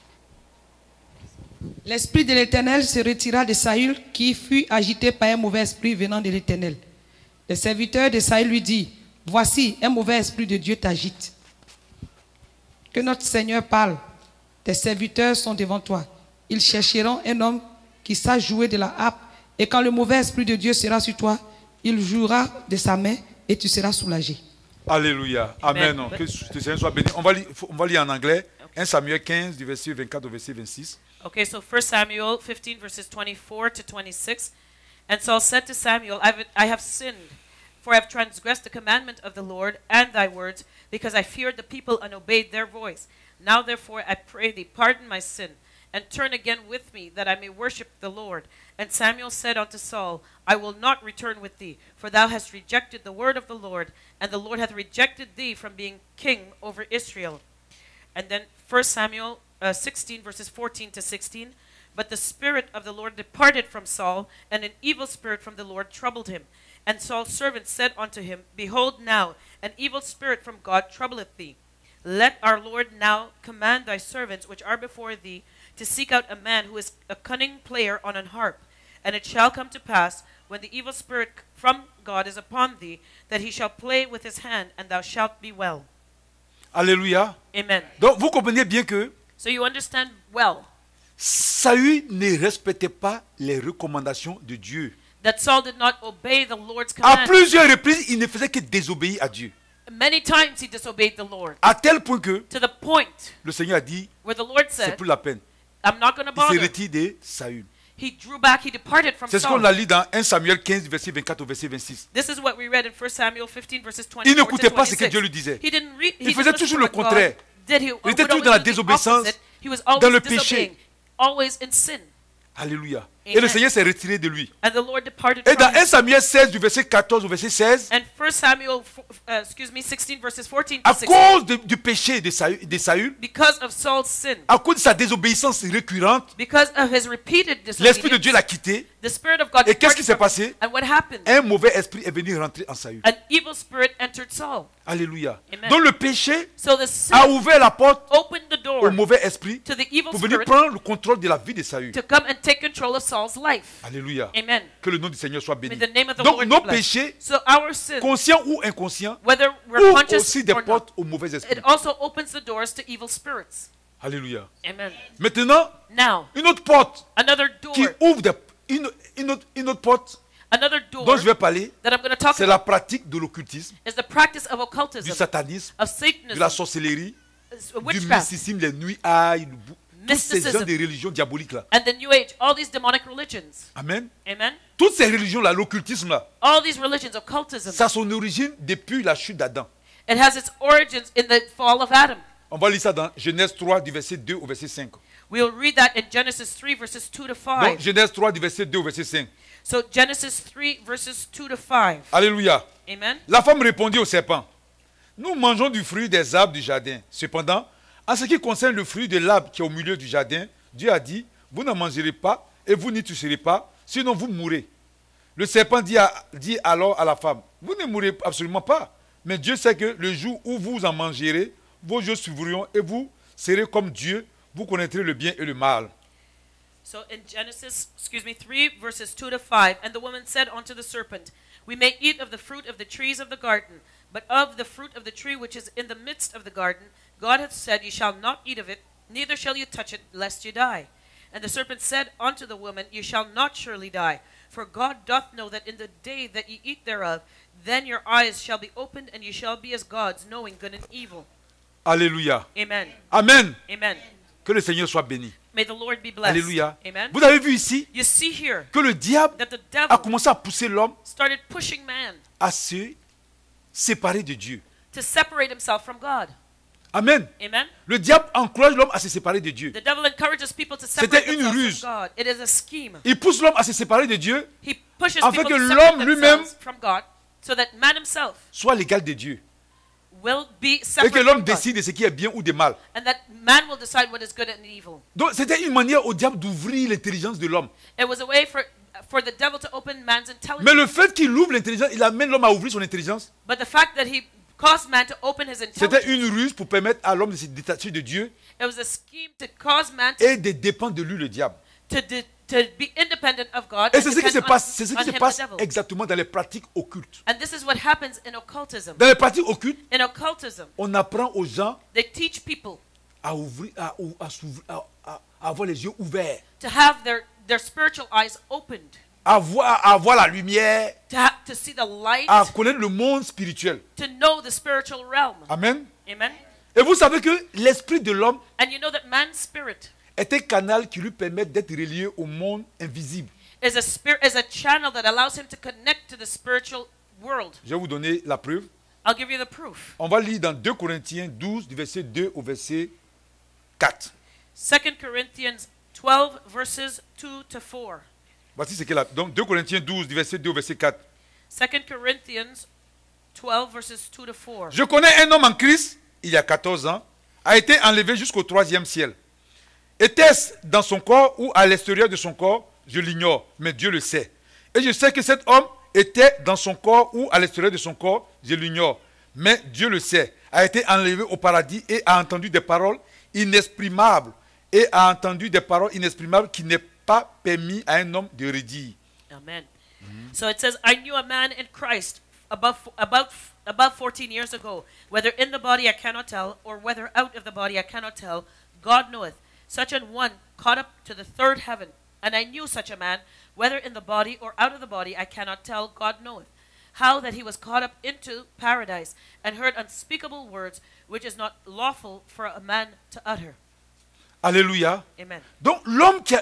L'esprit de l'Éternel se retira de Saül, qui fut agité par un mauvais esprit venant de l'Éternel. Les serviteurs de Saül lui dirent, voici, un mauvais esprit de Dieu t'agite. Que notre Seigneur parle. Tes serviteurs sont devant toi. Ils chercheront un homme qui sache jouer de la harpe, et quand le mauvais esprit de Dieu sera sur toi, il jouera de sa main et tu seras soulagé. Alléluia. Amen. Amen. Que le Seigneur soit béni. On va lire en anglais. 1 Samuel 15 du verset 24 au verset 26. Okay, so 1 Samuel 15, verses 24 to 26. And Saul said to Samuel, I have sinned, for I have transgressed the commandment of the Lord and thy words, because I feared the people and obeyed their voice. Now therefore I pray thee, pardon my sin, and turn again with me, that I may worship the Lord. And Samuel said unto Saul, I will not return with thee, for thou hast rejected the word of the Lord, and the Lord hath rejected thee from being king over Israel. And then 1 Samuel 16, verses 14 to 16. But the Spirit of the Lord departed from Saul, and an evil spirit from the Lord troubled him. And Saul's servants said unto him, Behold now, an evil spirit from God troubleth thee. Let our Lord now command thy servants which are before thee to seek out a man who is a cunning player on an harp. And it shall come to pass, when the evil spirit from God is upon thee, that he shall play with his hand, and thou shalt be well. Alléluia. Amen. Donc vous comprenez bien que So you understand well Saül ne respectait pas les recommandations de Dieu. that Saul did not obey the Lord's À command. plusieurs reprises, il ne faisait que désobéir à Dieu. Many times he disobeyed the Lord, À tel point que to the point le Seigneur a dit, where the Lord c'est said, plus la peine. I'm not going to Il se bother. retire de Saül. He drew back, he departed from C'est ce Saul. qu'on a lu dans 1 Samuel 15, verset 24 au verset 26. This is what we read in 1 Samuel 15, verses 24 Il to n'écoutait pas ce que 26. Dieu lui disait. He didn't read, Il faisait toujours le contraire. Did he, Il était would toujours always dans la do the désobéissance, opposite. He was always dans le disobeying, péché. always in sin. Alléluia. Amen. Et le Seigneur s'est retiré de lui. And the Lord departed Et dans from 1 him. Samuel 16, du verset 14 au verset 16, And 1 Samuel 16, verses 14 à to 16. cause du péché de Saül, Because of Saul's sin, à cause de sa désobéissance récurrente, because of his repeated l'Esprit de disobedience, Dieu l'a quitté. the Spirit of God Et qu'est-ce qui departed s'est from him. passé? And what happened? Un mauvais esprit est venu rentrer en Saül. An evil spirit entered Saul. Alléluia. Amen. Donc le péché So the a sin ouvert la porte opened the door au mauvais esprit to the evil pour venir spirit prendre le contrôle de la vie de Saül. to come and take control of Saul's life. Alléluia. Amen. Que le nom du Seigneur soit béni. May the name of the Donc Lord nos be blessed. péchés, So our sin, conscients ou inconscients, whether we're ouvrent conscious aussi des or not, portes aux mauvais esprits. it also opens the doors to evil spirits. Alléluia. Amen. Maintenant, Now, une autre porte another qui door, ouvre une autre porte another door dont je vais parler, that I'm going to talk c'est about la pratique de l'occultisme, is the practice of du occultism, satanisme, of de la Satanism, sorcellerie, du witchcraft, mysticisme, les nuits ailles, tous ces Mysticism. gens de religions diaboliques là. and the New Age, all these demonic religions. Amen. Amen. Toutes ces religions là, l'occultisme là, All these religions, occultism, ça a son origine depuis la chute d'Adam. it has its origins in the fall of Adam. On va lire ça dans Genèse 3 du verset 2 au verset 5. We'll read that in Genesis 3, verses 2 to 5. Donc Genèse 3 du verset 2 au verset 5. So Genesis 3, verses 2 to 5. Alléluia. Amen. La femme répondit au serpent, nous mangeons du fruit des arbres du jardin. Cependant, en ce qui concerne le fruit de l'arbre qui est au milieu du jardin, Dieu a dit, vous n'en mangerez pas et vous n'y toucherez pas, sinon vous mourrez. Le serpent dit alors à la femme, vous ne mourrez absolument pas, mais Dieu sait que le jour où vous en mangerez, vos yeux s'ouvriront et vous serez comme Dieu, vous connaîtrez le bien et le mal. So in Genesis, 3, verses 2 to 5, and the woman said unto the serpent, we may eat of the fruit of the trees of the garden, but of the fruit of the tree which is in the midst of the garden, God hath said, ye shall not eat of it, neither shall you touch it, lest you die. And the serpent said unto the woman, ye shall not surely die, for God doth know that in the day that ye eat thereof, then your eyes shall be opened, and ye shall be as gods, knowing good and evil. Alléluia. Amen. Amen. Amen. Que le Seigneur soit béni. May the Lord be blessed. Alléluia. Amen. Vous avez vu ici You see here que le diable that the a devil commencé à pousser l'homme started pushing man à se séparer de Dieu. to separate himself from God. Amen. Amen. Le diable encourage l'homme à se séparer de Dieu. The devil encourages people to separate C'était une themselves ruse. from God. It is a scheme. Il pousse l'homme à se séparer de Dieu, He pushes afin people que to l'homme separate lui-même themselves from God so that man himself soit l'égal de Dieu. will be Et que separate l'homme from God. décide de ce qui est bien ou de mal. And that man will decide what is good and evil. Donc c'était une manière au diable d'ouvrir l'intelligence de l'homme. It was a way for the devil to open man's intelligence. Mais le fait qu'il ouvre l'intelligence, il amène l'homme à ouvrir son intelligence. But the fact that he caused man to open his C'était intelligence, une ruse pour permettre à l'homme de se détacher de Dieu it was a scheme to cause man to, et de dépendre de lui, le diable. to be independent of God Et and c'est ce qui se depend passe, c'est ce on qui se him, passe the devil. exactement dans les pratiques occultes. And this is what happens in occultism. Dans les pratiques occultes, In occultism, on apprend aux gens they teach people à ouvrir, à s'ouvrir, à avoir les yeux ouverts, to have their spiritual eyes opened, à voir la lumière, to see the light, à connaître le monde spirituel. to know the spiritual realm. Amen. Amen. Et vous savez que l'esprit de l'homme And you know that man's spirit est un canal qui lui permet d'être relié au monde invisible. is a channel that allows him to connect to the spiritual world. Je vais vous donner la preuve. I'll give you the proof. On va lire dans 2 Corinthiens 12, du verset 2 au verset 4. 2 Corinthians 12, verses 2 to 4. Voici ce qu'elle a. Donc 2 Corinthiens 12, du verset 2 au verset 4. 2 Corinthians 12, verses 2 to 4. Je connais un homme en Christ, il y a 14 ans, a été enlevé jusqu'au 3e ciel. Était-ce dans son corps ou à l'extérieur de son corps? Je l'ignore, mais Dieu le sait. Et je sais que cet homme était dans son corps ou à l'extérieur de son corps, je l'ignore, mais Dieu le sait. A été enlevé au paradis et a entendu des paroles inexprimables. Et a entendu des paroles inexprimables qui n'est pas permis à un homme de redire. Amen. So it says, I knew a man in Christ about 14 years ago, whether in the body I cannot tell, or whether out of the body I cannot tell, God knoweth. Such an one caught up to the third heaven. And I knew such a man, whether in the body or out of the body I cannot tell, God knoweth. How that he was caught up into paradise, and heard unspeakable words, which is not lawful for a man to utter. Alléluia. Amen. Donc l'homme qui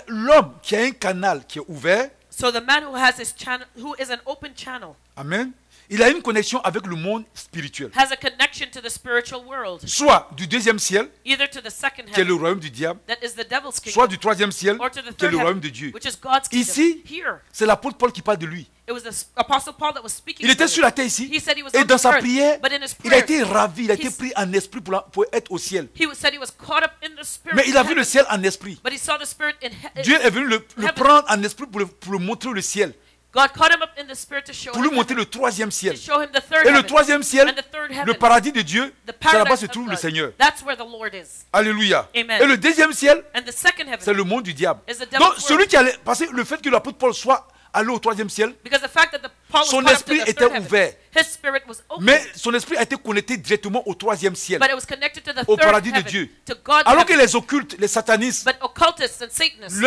a un canal qui est ouvert, So the man who has his channel, who is an open channel, amen, il a une connexion avec le monde spirituel. has a connection to the spiritual world, Soit du 2e ciel, either to the second qui est le heaven, royaume du diable, that is the devil's soit kingdom, du 3e ciel, or to the qui est third le royaume heaven, de Dieu. which is God's kingdom. Ici, Here, c'est l'apôtre Paul qui parle de lui. it was the Apostle Paul that was speaking. Il était about sur it. la terre ici, He said he was et on dans the sa earth, prière, but in his il a prayer, été ravi, il a été he's- pris en esprit pour être au ciel. said he was caught up in the spirit. Mais il a vu in le heaven, ciel en esprit. but he saw the spirit in Dieu est venu le heaven. prendre en esprit pour le montrer le ciel, God caught him up in the spirit to show pour lui him montrer heaven, le 3e ciel. to show him the third Et le heaven, 3e ciel, and the third heaven, le paradis de Dieu, the c'est là-bas paradise se of trouve God. le Seigneur. That's where the Lord is. Alléluia. Amen. Et le 2e ciel, And the second heaven, c'est le monde du diable. is the devil's Donc world. celui qui allait, parce que le fait que l'apôtre Paul soit allé au 3e ciel, because the fact that Paul was son caught up to esprit the était third heaven, ouvert. his spirit was open, mais son esprit a été connecté directement au 3e ciel, but it was connected to the au third paradis de heaven, Dieu. to God's Alors que heaven. les occultes, les satanistes, But occultists and Satanists,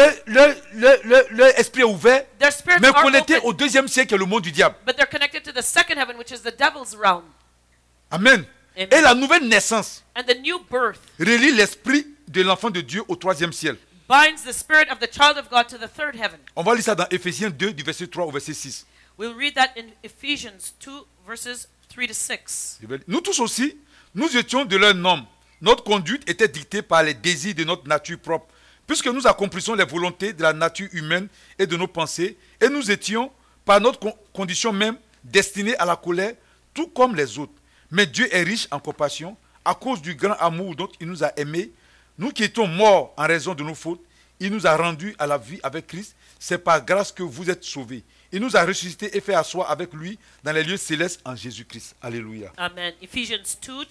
leur esprit est ouvert, their spirits mais are connecté open, au 2e ciel qui est le monde du diable. but they're connected to the second heaven, which is the devil's realm. Amen. Amen. Et la nouvelle naissance And the new birth relie l'esprit de l'enfant de Dieu au 3e ciel. binds the spirit of the child of God to the third heaven. On va lire ça dans Éphésiens 2, du verset 3 au verset 6. We'll read that in Ephesians 2, verses 3 to 6. Nous tous aussi, nous étions de leur nom. Notre conduite était dictée par les désirs de notre nature propre. puisque nous accomplissons les volontés de la nature humaine et de nos pensées, et nous étions, par notre condition même, destinés à la colère, tout comme les autres. Mais Dieu est riche en compassion, à cause du grand amour dont il nous a aimés. Nous qui étions morts en raison de nos fautes, il nous a rendus à la vie avec Christ. C'est par grâce que vous êtes sauvés. Il nous a ressuscités et fait asseoir avec lui dans les lieux célestes en Jésus-Christ. Alléluia. Amen. Ephesians 2,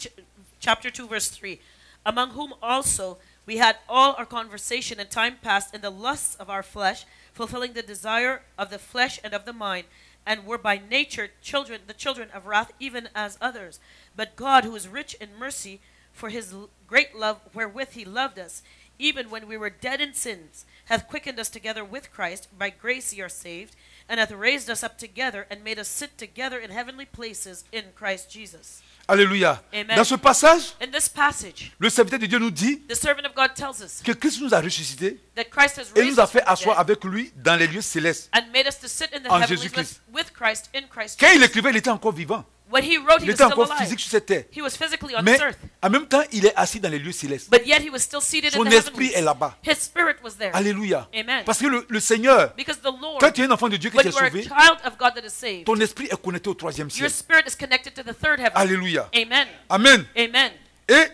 chapter 2, verse 3. Among whom also we had all our conversation in time past in the lusts of our flesh, fulfilling the desire of the flesh and of the mind, and were by nature the children of wrath, even as others. But God, who is rich in mercy, for his great love wherewith he loved us, even when we were dead in sins, hath quickened us together with Christ. By grace ye are saved, and hath raised us up together, and made us sit together in heavenly places in Christ Jesus. Alléluia. Amen. Dans ce passage, In this passage, le serviteur de Dieu nous dit the servant of God tells us que Christ nous a ressuscités that Christ has et raised nous a us fait from the asseoir dead avec lui dans les lieux célestes. and made us to sit in the En heavenlies Jésus-Christ. with Christ in Christ Quand il Jesus. écrivait, il était encore vivant. When he wrote, he Il was était still encore alive. physique sur cette terre. He was physically on Mais this earth, en même temps, il est assis dans les lieux célestes. but yet he was still seated Son in the esprit heavenlies. est là-bas. His spirit was there. Alléluia. Amen. Parce que le Seigneur, Because the Lord, quand tu es un enfant de Dieu qui when t'est you are a sauvé, child of God that is saved, ton esprit est connecté au troisième your ciel. spirit is connected to the third heaven. Alléluia. Amen. Amen. Amen. Et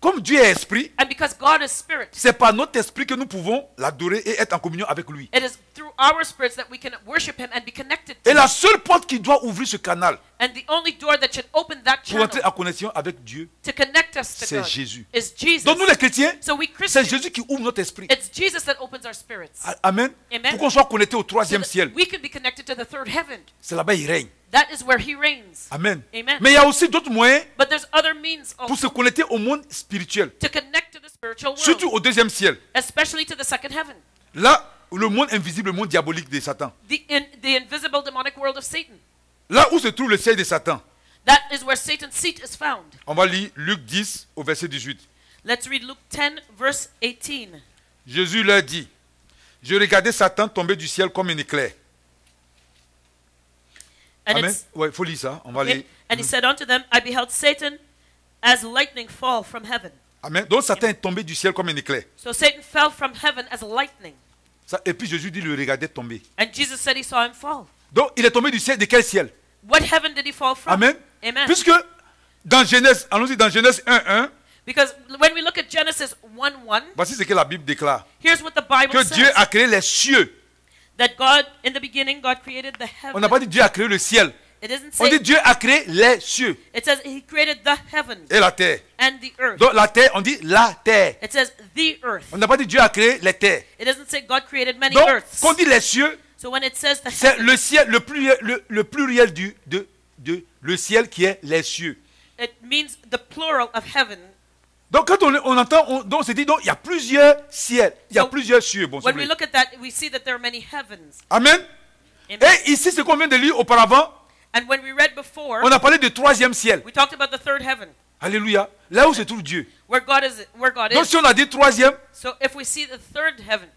comme Dieu est esprit, And because God is spirit, c'est par notre esprit que nous pouvons l'adorer et être en communion avec lui. it is through our spirits that we can worship him and be connected to Et him. la seule porte qui doit ouvrir ce canal And the only door that should open that pour channel entrer en connexion avec Dieu, to connect us to c'est God Jésus. is Jesus. Donc nous les chrétiens, So we c'est Christians, Jésus qui ouvre notre esprit. it's Jesus that opens our spirits. Amen. Amen. Pour qu'on soit connecté au So troisième that ciel. we can be connected to the third heaven. C'est là-bas il règne. That is where he reigns. Amen. Amen. Mais il y a aussi d'autres moyens But there's other means pour also se connecter au monde spirituel. to connect to the spiritual world, Surtout au deuxième ciel. especially to the second heaven, Là, le monde invisible, le monde diabolique de Satan. the invisible demonic world of Satan. Là où se trouve le siège de Satan. That is where Satan's seat is found. On va lire Luc 10 au verset 18. Let's read Luke 10, verse 18. Jésus leur dit, je regardais Satan tomber du ciel comme un éclair. And, Amen. it's, Ouais, il faut lire ça. On va lire. and he said unto them, I beheld Satan as lightning fall from heaven. Amen. Donc Satan est tombé du ciel comme un éclair. So Satan fell from heaven as lightning. Et puis Jésus dit, le regardait tomber. And Jesus said he saw him fall. Donc il est tombé du ciel. De quel ciel? What heaven did he fall from? Amen. Amen. Puisque dans Genèse, allons-y dans Genèse 1:1, Because when we look at Genesis 1:1, voici ce que la Bible déclare. here's what the Bible Que Dieu says. a créé les cieux. That God, in the beginning, God created the On n'a pas heaven. dit Dieu a créé le ciel. It doesn't On say, dit Dieu a créé les cieux it says he created the heavens et la terre. and the earth. Donc la terre, on dit la terre. It says the earth. On n'a pas dit Dieu a créé les terres. It doesn't say God created many Donc, earths. quand on dit les cieux, So when it says the c'est heavens, le ciel, le pluriel de le ciel qui est les cieux. it means the plural of heaven. Donc quand on entend, donc on se dit, donc il y a plusieurs ciels, il y a So, plusieurs cieux. Bon, s'il When vous we plaît. look at that, we see that there are many heavens. Amen. Amen. Et ici, ce qu'on vient de lire auparavant, And when we read before, on a parlé de troisième ciel. we talked about the third heaven, Alléluia. Là où se trouve Dieu. where God Donc is. si on a dit troisième, So if we see the third heaven,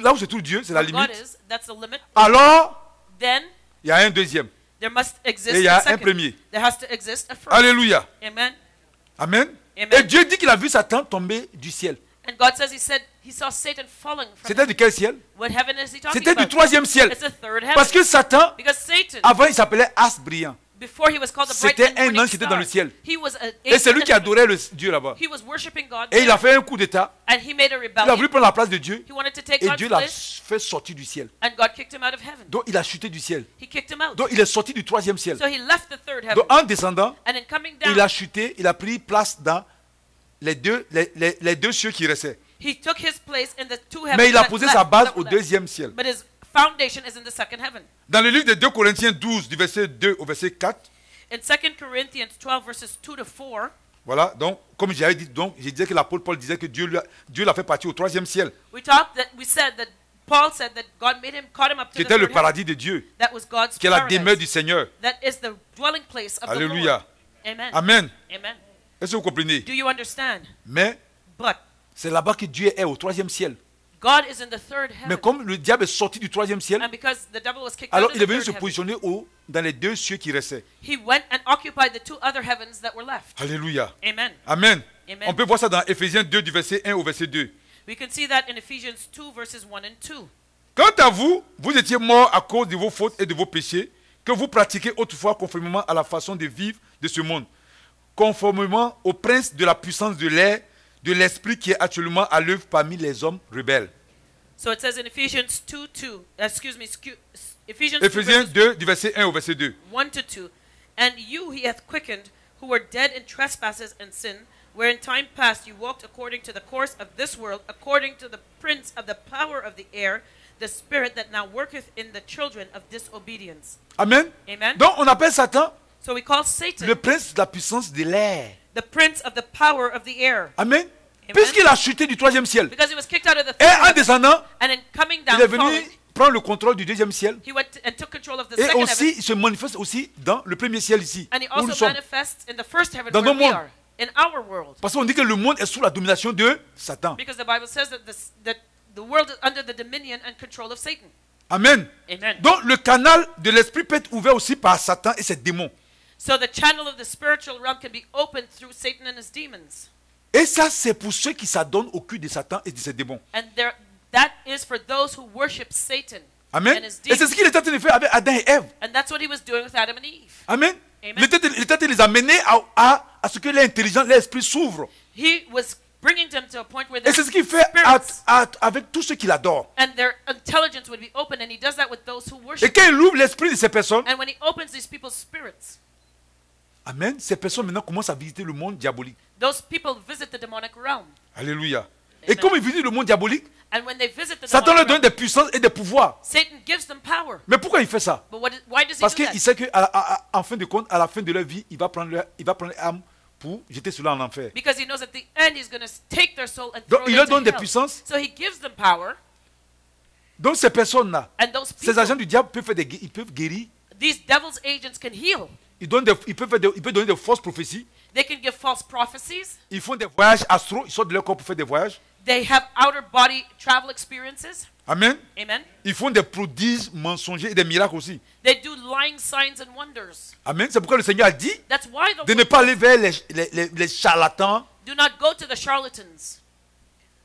là où se trouve Dieu, c'est la where God limite. is, that's the limit. Alors, Then il y a un deuxième. there must exist Et il y a a un second. premier. There has to exist a first. Alléluia. Amen. Amen. Amen. Et Dieu dit qu'il a vu Satan tomber du ciel. And God says he saw Satan falling from C'était de quel ciel? What heaven is he talking C'était du about? troisième ciel. It's the third heaven. Parce que Satan, Because Satan, avant, il s'appelait As brillant. before he was called the bright C'était and un morning ange qui était dans le star, ciel. he was an Et c'est lui angel qui in adorait Dieu là-bas. He was worshiping God Et il there, a fait un coup d'état. and he made a Il a voulu rebellion. prendre la place de Dieu. He wanted to take Et God's Dieu l'a place, fait sortir du ciel. and God kicked him out of heaven. Donc il a chuté du ciel. He kicked him out. Donc il est sorti du troisième ciel. So he left the third heaven. Donc en descendant, And in coming down, il a chuté, il a pris place dans les deux cieux qui restaient. he took his place in the two heavens. Mais il a that posé left, sa base that au were left. deuxième ciel. But his foundation is in the second heaven. Dans le livre de 2 Corinthiens 12, du verset 2 au verset 4, In 2 Corinthians 12, verses 2 to 4, voilà, donc comme j'avais dit, donc je disais que l'apôtre Paul disait que Dieu l'a fait partir au troisième ciel, we said that Paul said that God caught him up to qui the était le third heaven. paradis de Dieu, That was God's qui est la demeure paradise. du Seigneur. That is the dwelling place of the Alléluia. Lord. Amen. Amen. Amen. Est-ce que vous comprenez? Do you understand? Mais But c'est là-bas que Dieu est, au troisième ciel. God is in the third Mais heaven. comme le diable est sorti du troisième ciel, And because the devil was kicked alors out of il est the venu se third heaven, positionner dans les deux cieux qui restaient. he went and occupied the two other heavens that were left. Alléluia. Amen. Amen. Amen. On peut voir ça dans Éphésiens 2 du verset 1 au verset 2. We can see that in Ephesians 2 verses 1 and 2. Quant à vous, vous étiez morts à cause de vos fautes et de vos péchés, que vous pratiquez autrefois conformément à la façon de vivre de ce monde, conformément au prince de la puissance de l'air, de l'esprit qui est actuellement à l'œuvre parmi les hommes rebelles. So it says in Ephesians 2, Ephesians 2 Éphésiens verses 2, du verset 1 au verset 2. 1 to 2. And you he hath quickened, who were dead in trespasses and sin, where in time past you walked according to the course of this world, according to the prince of the power of the air, the spirit that now worketh in the children of disobedience. Amen. Amen. Donc on appelle Satan So we call Satan le prince de la puissance de l'air. the prince of the power of the air. Amen. Puisqu'il a chuté du troisième ciel. Because he was kicked out of the Et third en heaven, descendant, and then coming il down, est venu falling, prendre le contrôle du deuxième ciel. he went and took control of the Et second aussi, heaven. il se manifeste aussi dans le premier ciel ici, And he où nous also sommes. manifests in the first heaven Dans where nos we mondes. are, in our world. Parce qu'on dit que le monde est sous la domination de Satan. Because the Bible says that the world is under the dominion and control of Satan. Amen. Amen. Donc le canal de l'esprit peut être ouvert aussi par Satan et ses démons. So the channel of the spiritual realm can be opened through Satan and his demons. Et ça, c'est pour ceux qui s'adonnent au culte de Satan et de ses démons. And that is for those who worship Satan Amen. and his Et c'est demons. ce qu'il était en train de faire avec Adam et Ève. And that's what he was doing with Adam and Eve. Amen. Amen. Il était en train de les amener à ce que l'intelligence, l'esprit s'ouvre. He was bringing them to a point where Et their c'est ce qu'il fait spirits avec tous ceux qui l'adorent. and their intelligence would be open, and he does that with those who Et worship. quand il ouvre l'esprit de ces personnes, And when he opens these people's spirits, amen, ces personnes maintenant commencent à visiter le monde diabolique. those people visit the demonic realm. Alléluia. Et Amen. comme ils visitent le monde diabolique, And when they visit the Satan leur demonic donne realm, des puissances et des pouvoirs. Satan gives them power. Mais pourquoi il fait ça? But why does he Parce do that? qu'il sait qu'en fin de compte, à la fin de leur vie, il va prendre l'âme pour jeter cela en enfer. Because he knows at the end he's going to take their soul and Donc throw il it leur into donne des hell. puissances. So he gives them power, Donc ces personnes-là, and those ces people, agents du diable ils peuvent guérir. these devil's agents can heal. Ils peuvent donner des fausses prophéties. They can give false prophecies. Ils font des voyages astro. Ils sortent de leur corps pour faire des voyages. They have outer body travel experiences. Amen. Amen. Ils font des prodiges mensongers et des miracles aussi. They do lying signs and wonders. Amen. C'est pourquoi le Seigneur a dit That's why the de ne pas aller vers les charlatans, do not go to the charlatans,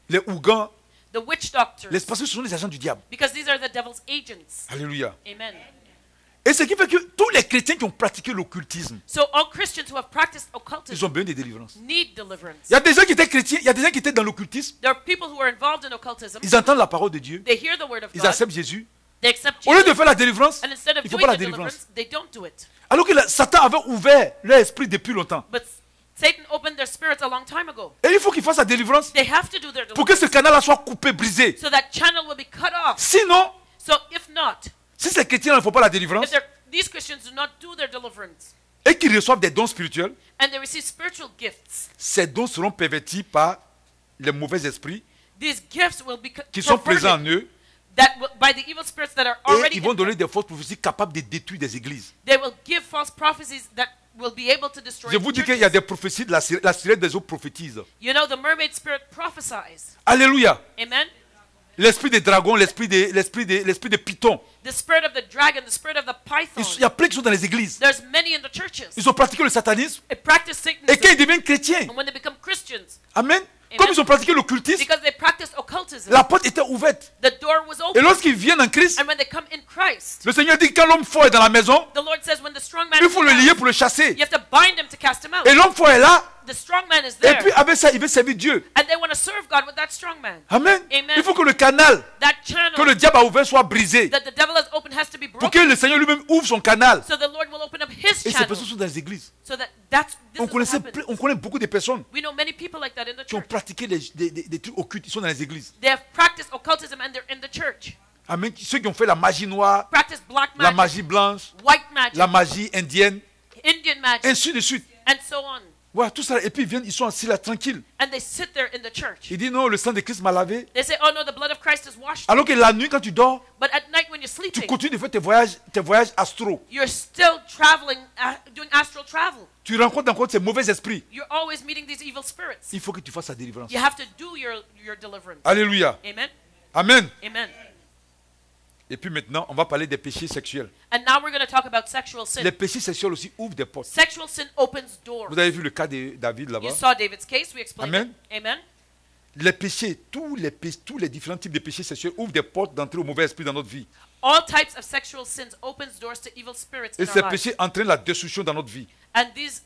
les ougans, the witch doctors, parce que ce sont les agents du diable. because these are the devil's agents. Alléluia. Amen. Et ce qui fait que tous les chrétiens qui ont pratiqué l'occultisme, So all Christians who have practiced ils occultism ont besoin de délivrance. need deliverance. Il y a des gens qui étaient chrétiens, il y a des gens qui étaient dans l'occultisme, There are people who are involved in occultism. ils entendent la parole de Dieu, They hear the word of ils God. acceptent Jésus. They accept Au lieu de Jesus. faire la délivrance, And instead of ils ne font doing pas la the délivrance. deliverance, they don't do it. Alors que Satan avait ouvert leur esprit depuis longtemps. But Satan opened their spirits a long time ago. Et il faut qu'ils fassent la délivrance They have to do their pour que ce deliverance canal-là soit coupé, brisé. so that channel will be cut off. Sinon, So if not, si ces chrétiens ne font pas la délivrance these Christians do not do their deliverance et qu'ils reçoivent des dons spirituels, and they receive spiritual gifts, ces dons seront pervertis par les mauvais esprits these gifts will be qui sont présents en perverted eux by the evil spirits that are et already ils vont in donner them. des fausses prophéties capables de détruire des églises. They will give false prophecies that will be able to destroy Je vous dis churches. qu'il y a des prophéties, la sirène des eaux prophétise. You know, the mermaid spirit prophesies. Alléluia. Amen. L'esprit des dragons, l'esprit des pythons. The spirit of the dragon, the spirit of the python. Il y a plein qui sont dans les églises. There's many in the churches. Ils ont pratiqué le satanisme They practice et Satanism. quand ils deviennent chrétiens, And when they become Christians, amen, comme ils ont pratiqué l'occultisme, because they practice occultism, la porte était ouverte. the door was Et open. lorsqu'ils viennent en Christ, And when they come in Christ, le Seigneur dit que quand l'homme fort est dans la maison, the Lord says when the strong man il is faut le in the lier house, pour le chasser. you have to bind him to cast him out. Et l'homme fort est là, The strong man is et there. puis avec ça, il veut servir Dieu. And they want to serve God with that strong man. Amen. Amen. Il faut que le canal That que channel le diable a ouvert soit brisé. that the devil has opened has to be Pour broken. que le Seigneur lui-même ouvre son canal. So the Lord will open up his Et ces channel. personnes sont dans les églises. So that's this On is what happens. on connaît beaucoup de personnes We know many people like that in the qui ont church. pratiqué des trucs occultes. Ils sont dans les églises. They have practiced occultism and they're in the church. Amen. Ceux qui ont fait la magie noire, Practice black la magic, magie blanche, white magic, la magie indienne, Indian magic, ainsi de suite. and so on. Voilà, tout ça. Et puis ils viennent, ils sont assis là, tranquilles. And they sit there in the church. Il dit non, le sang de Christ m'a lavé. They say, oh no, the blood of Christ has washed you. Alors que la nuit, quand tu dors, But at night when you're tu sleeping, continues de faire tes voyages astro. you're still traveling, doing astral travel. Tu rencontres encore ces mauvais esprits. You're always meeting these evil spirits. Il faut que tu fasses la délivrance. You have to do your deliverance. Alléluia. Amen. Amen. Amen. Et puis maintenant, on va parler des péchés sexuels. And now we're going to talk about sexual sin. Les péchés sexuels aussi ouvrent des portes. Sexual sin opens doors. Vous avez vu le cas de David là-bas. You saw David's case. We explained Amen. it. Amen. Les péchés, tous les différents types de péchés sexuels ouvrent des portes d'entrée au mauvais esprit dans notre vie. All types of sexual sins opens doors to evil spirits Et in ces our lives. péchés entraînent la destruction dans notre vie. And these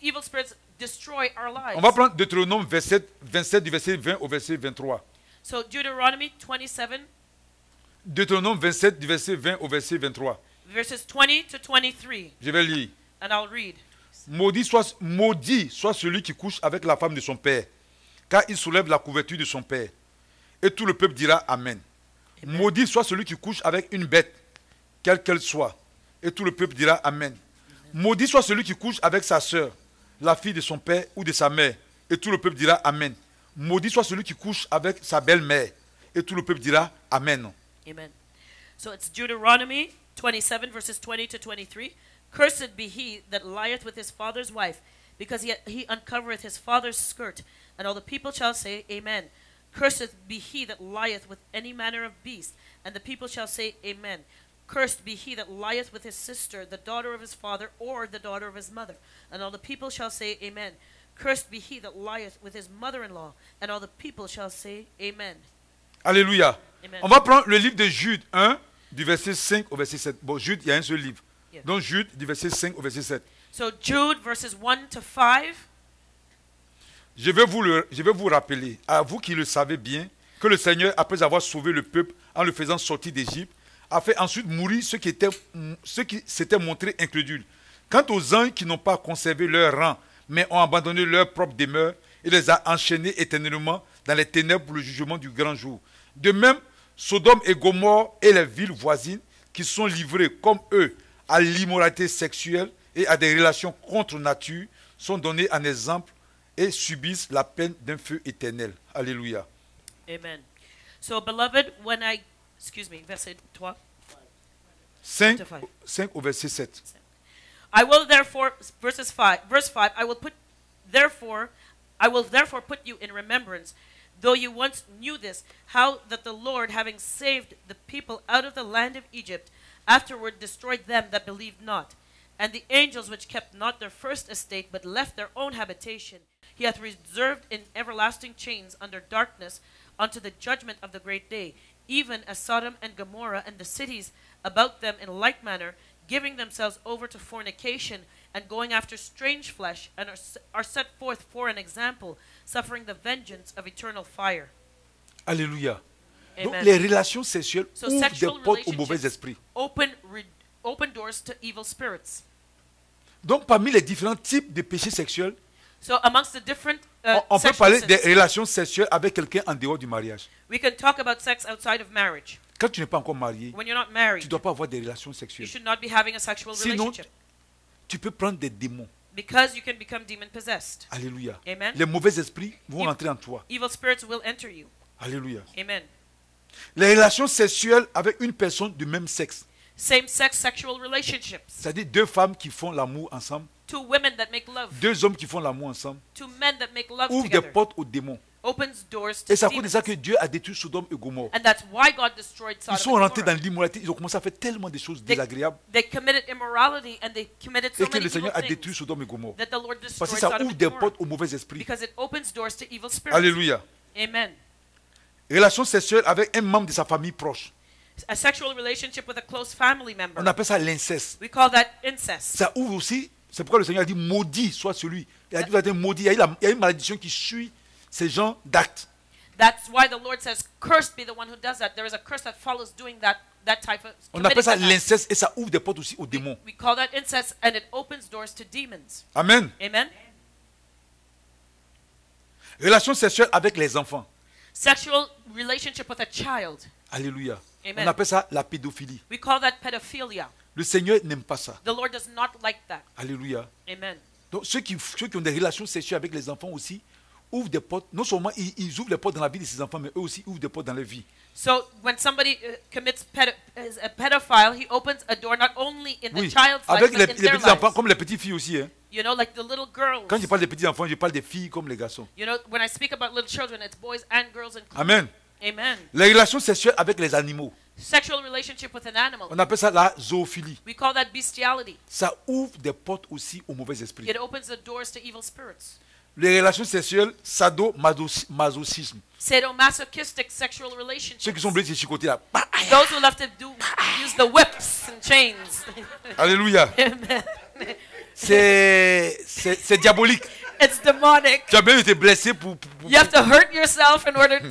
evil spirits destroy our lives. On va prendre Deutéronome 27 du verset 20 au verset 23. So Deuteronomy 27, Deutéronome 27 du verset 20 au verset 23. verses 20 to 23. Je vais lire. And I'll read. Maudit soit celui qui couche avec la femme de son père, car il soulève la couverture de son père. Et tout le peuple dira Amen. Amen. Maudit soit celui qui couche avec une bête, quelle qu'elle soit. Et tout le peuple dira Amen. Maudit soit celui qui couche avec sa sœur, la fille de son père ou de sa mère. Et tout le peuple dira Amen. Maudit soit celui qui couche avec sa belle-mère. Et tout le peuple dira Amen. Amen. So it's Deuteronomy 27, verses 20 to 23. Cursed be he that lieth with his father's wife, because he uncovereth his father's skirt. And all the people shall say, Amen. Cursed be he that lieth with any manner of beast. And the people shall say, Amen. Cursed be he that lieth with his sister, the daughter of his father, or the daughter of his mother. And all the people shall say, Amen. Cursed be he that lieth with his mother-in-law. And all the people shall say, Amen. Alléluia. Amen. On va prendre le livre de Jude 1, du verset 5 au verset 7. Bon, Jude, il y a un seul livre. Yeah. Donc Jude, du verset 5 au verset 7. So Jude, verses 1 to 5. Je vais vous rappeler, à vous qui le savez bien, que le Seigneur, après avoir sauvé le peuple en le faisant sortir d'Égypte, a fait ensuite mourir ceux qui s'étaient montrés incrédules. Quant aux anges qui n'ont pas conservé leur rang, mais ont abandonné leur propre demeure, il les a enchaînés éternellement dans les ténèbres pour le jugement du grand jour. De même, Sodome et Gomorrhe et les villes voisines qui sont livrées comme eux à l'immoralité sexuelle et à des relations contre nature sont donnés en exemple et subissent la peine d'un feu éternel. Alléluia. Amen. So, beloved, verset 3. 5 to 5. au verset 7. I will therefore, verse 5, I will therefore put you in remembrance, though you once knew this, how that the Lord, having saved the people out of the land of Egypt, afterward destroyed them that believed not. And the angels which kept not their first estate, but left their own habitation, he hath reserved in everlasting chains under darkness unto the judgment of the great day, even as Sodom and Gomorrah and the cities about them in like manner, giving themselves over to fornication and going after strange flesh, and are set forth for an example, suffering the vengeance of eternal fire. Alléluia. Donc Amen. les relations sexuelles So ouvrent des sexual portes aux mauvais relationships esprits. open doors to evil spirits. Donc parmi les différents types de péchés sexuels, So amongst the different on peut sexual parler sins, des relations sexuelles avec quelqu'un en dehors du mariage. we can talk about sex outside of marriage. Quand tu n'es pas encore marié, When you're not tu ne married, dois pas avoir des relations you sexuelles. should not be having a sexual Sinon, relationship, tu peux prendre des démons. because you can become demon possessed. Alléluia. Amen. Les mauvais esprits vont If- entrer en toi. Evil spirits will enter you. Alléluia. Amen. Les relations sexuelles avec une personne du même sexe. Same-sex sexual relationships. C'est-à-dire deux femmes qui font l'amour ensemble, Two women that make love. deux hommes qui font l'amour ensemble, Two men that make love ouvrent des together. portes aux démons. Opens doors to Et c'est à cause de demons. ça que Dieu a détruit Sodome et Gomorrhe. And that's why God destroyed Ils Sodom sont and rentrés dans Gomorrah. l'immoralité, ils ont commencé à faire tellement de choses désagréables They committed immorality and they committed so et que many le evil Seigneur a détruit things Sodome et Gomorrhe. that the Lord Parce destroyed que ça Sodom ouvre and des Gomorrah. portes aux mauvais esprits. Because it opens doors to evil spirits. Alléluia. Amen. Relation sexuelle avec un membre de sa famille proche. A sexual relationship with a close family On member. appelle ça l'inceste. We call that incest. Ça ouvre aussi, c'est pourquoi le Seigneur a dit maudit soit celui. Il a dit vous êtes maudit. Il y a une malédiction qui suit ces gens d'actes. That's why the Lord says, cursed be the one who does that. There is a curse that follows doing that type of On committing appelle ça that act. l'inceste et ça ouvre des portes aussi aux démons. We call that incest, and it opens doors to demons. Amen. Amen. Relation sexuelle avec les enfants. Sexual relationship with a child. Alléluia. Amen. On appelle ça la pédophilie. We call that pedophilia. Le Seigneur n'aime pas ça. The Lord does not like that. Alléluia. Amen. Donc ceux qui ont des relations sexuelles avec les enfants aussi ouvrent des portes. Non seulement ils ouvrent des portes dans la vie de ces enfants, mais eux aussi ouvrent des portes dans leur vie. So when somebody commits is a pedophile, he opens a door not only in the Oui. child's life, Avec but les in their petits enfants, lives. comme les petites filles aussi. Hein. You know, like the little girls. Quand je parle des petits enfants, je parle des filles comme les garçons. You know, when I speak about little children, it's boys and girls included. Amen. Amen. Les relations sexuelles avec les animaux. Sexual relationship with an animal. On appelle ça la zoophilie. We call that bestiality. Ça ouvre des portes aussi aux mauvais esprits. It opens the doors to evil spirits. les relations sexuelles, sadomasochisme. Sadomasochistic sexual Ceux relationships. qui sont blessés, chicotés là. Those who love to use the whips and chains. Alléluia. Amen. C'est diabolique. It's demonic. Tu as bien été blessé pour... You have to hurt yourself in order to...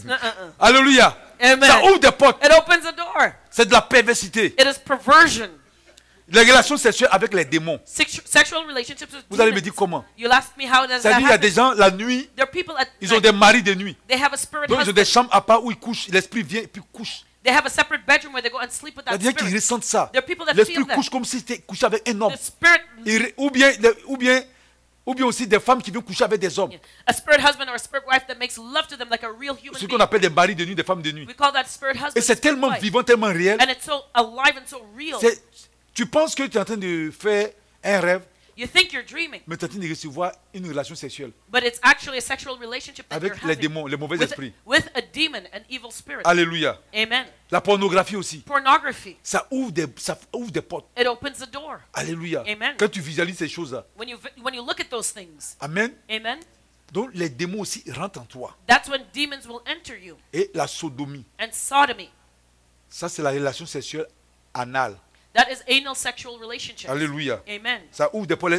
Alléluia. Amen. Ça ouvre des portes. It opens a door. C'est de la perversité. It is perversion. Les relations sexuelles avec les démons. Sexual relationships with Vous allez me demons. dire comment. You'll ask me how does that C'est-à-dire il y a happen? des gens, la nuit, There are people at ils ont night, des maris de nuit. they have a spirit Donc ils ont husband. des chambres à part où ils couchent. L'esprit vient et puis couche. They have a separate bedroom where they go and sleep with Il y a that des gens qui spirit. ressentent ça. There are people that L'esprit feel that. couche comme si c'était couché avec un homme. The spirit, Ou bien aussi des femmes qui viennent coucher avec des hommes. a spirit husband or a spirit wife that makes love to them like a real human Ce qu'on being. appelle des maris de nuit, des femmes de nuit. We call that spirit husband. Et c'est and spirit tellement wife. vivant, tellement réel. And it's so alive and so real. Tu penses que tu es en train de faire un rêve, You think you're dreaming, mais tu es en train de recevoir une relation sexuelle but it's actually a sexual relationship that avec you're les having démons, les mauvais esprits. with a demon, an evil spirit. Alléluia. Amen. La pornographie aussi. Pornography, Ça ouvre des portes. it opens the door. Alléluia. Amen. Quand tu visualises ces choses-là. When you look at those things, Amen. amen, Donc les démons aussi rentrent en toi. that's when demons will enter you. Et la sodomie. And sodomy, Ça, c'est la relation sexuelle anale. that is anal sexual relationships. Alléluia. Amen. Ça ouvre des portes.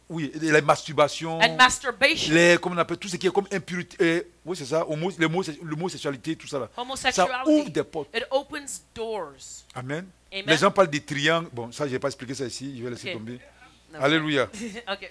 Oui, les masturbations. And masturbation, Comment on appelle tout ce qui est comme impurité. Oui, c'est ça. L'homosexualité, tout ça là. Ça ouvre homosexuality, des portes. it opens doors. Amen. Amen. Les gens parlent des triangles. Bon, ça, je n'ai pas expliqué ça ici. Je vais laisser Ok. tomber. No. Alléluia. Okay.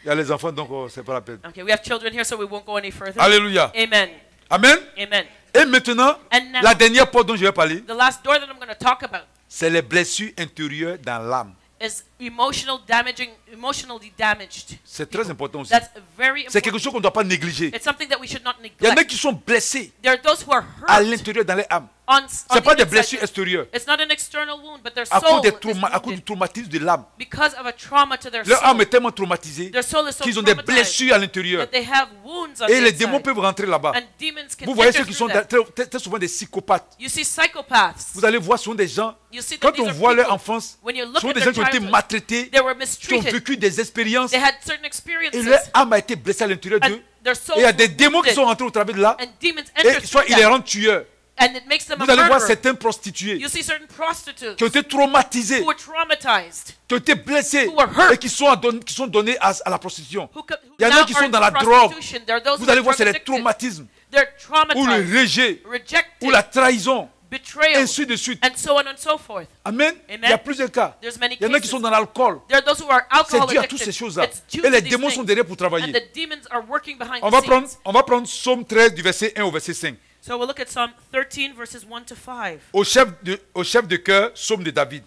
Il y a les enfants, donc c'est pas la peine. Okay, we have children here, so we won't go any further. Alléluia. Amen. Amen. Amen. Et maintenant, And now, la dernière porte dont je vais parler, the last door that I'm going to talk about c'est les blessures intérieures dans l'âme. is emotionally damaged. C'est très important aussi. That's very C'est quelque important. chose qu'on ne doit pas négliger. It's something that we should not Il y en a neglect. qui sont blessés There are those who are à hurt l'intérieur dans leur âme. on Ce n'est the pas des inside. blessures extérieures. It's not an external wound, but their À soul cause, is à cause du wounded traumatisme de l'âme. because of a trauma to their Leur âme soul. est tellement traumatisée Their soul is so qu'ils ont des traumatized blessures à l'intérieur. that they have wounds on Et the les démons inside. peuvent rentrer là-bas. And demons can Vous voyez ceux enter qui sont through that. très souvent des psychopathes. You see psychopaths. Vous allez voir, ce sont des gens, You see that quand these on are voit leur people, enfance, when you ce look sont at des their gens qui ont été childhood, maltraités, they were qui ont mistreated. vécu des expériences, They had certain et experiences. leur âme a été blessée à l'intérieur And d'eux. their souls Et il y a des were démons qui wounded. sont rentrés au travers de là, And demons enter et soit through ils les that. rendent tueurs. And it makes them a Vous allez voir murderer. certaines prostituées You see certain prostitutes qui ont été traumatisées, who were traumatized, qui ont été blessées, who were hurt, et qui sont données à la prostitution. who Il y en a now qui are sont dans la into drogue. prostitution. There are those Vous who allez are voir, c'est les drug addicted. traumatismes, They're ou le traumatized, rejet, rejected, ou la trahison, betrayal, ainsi de suite. and so on and so forth. Amen. Amen. Il y a plusieurs cas. There's many Il y en a qui cases. sont dans l'alcool. There are those who are C'est alcohol dû à toutes addicted. ces choses-là. It's due Et to les these démons things. sont derrière pour And travailler. the demons are working behind On the scenes. va prendre Psaume 13 du verset 1 au verset 5. So we'll look at Psalm 13 verses 1 to 5. Au chef de cœur, Psaume de David.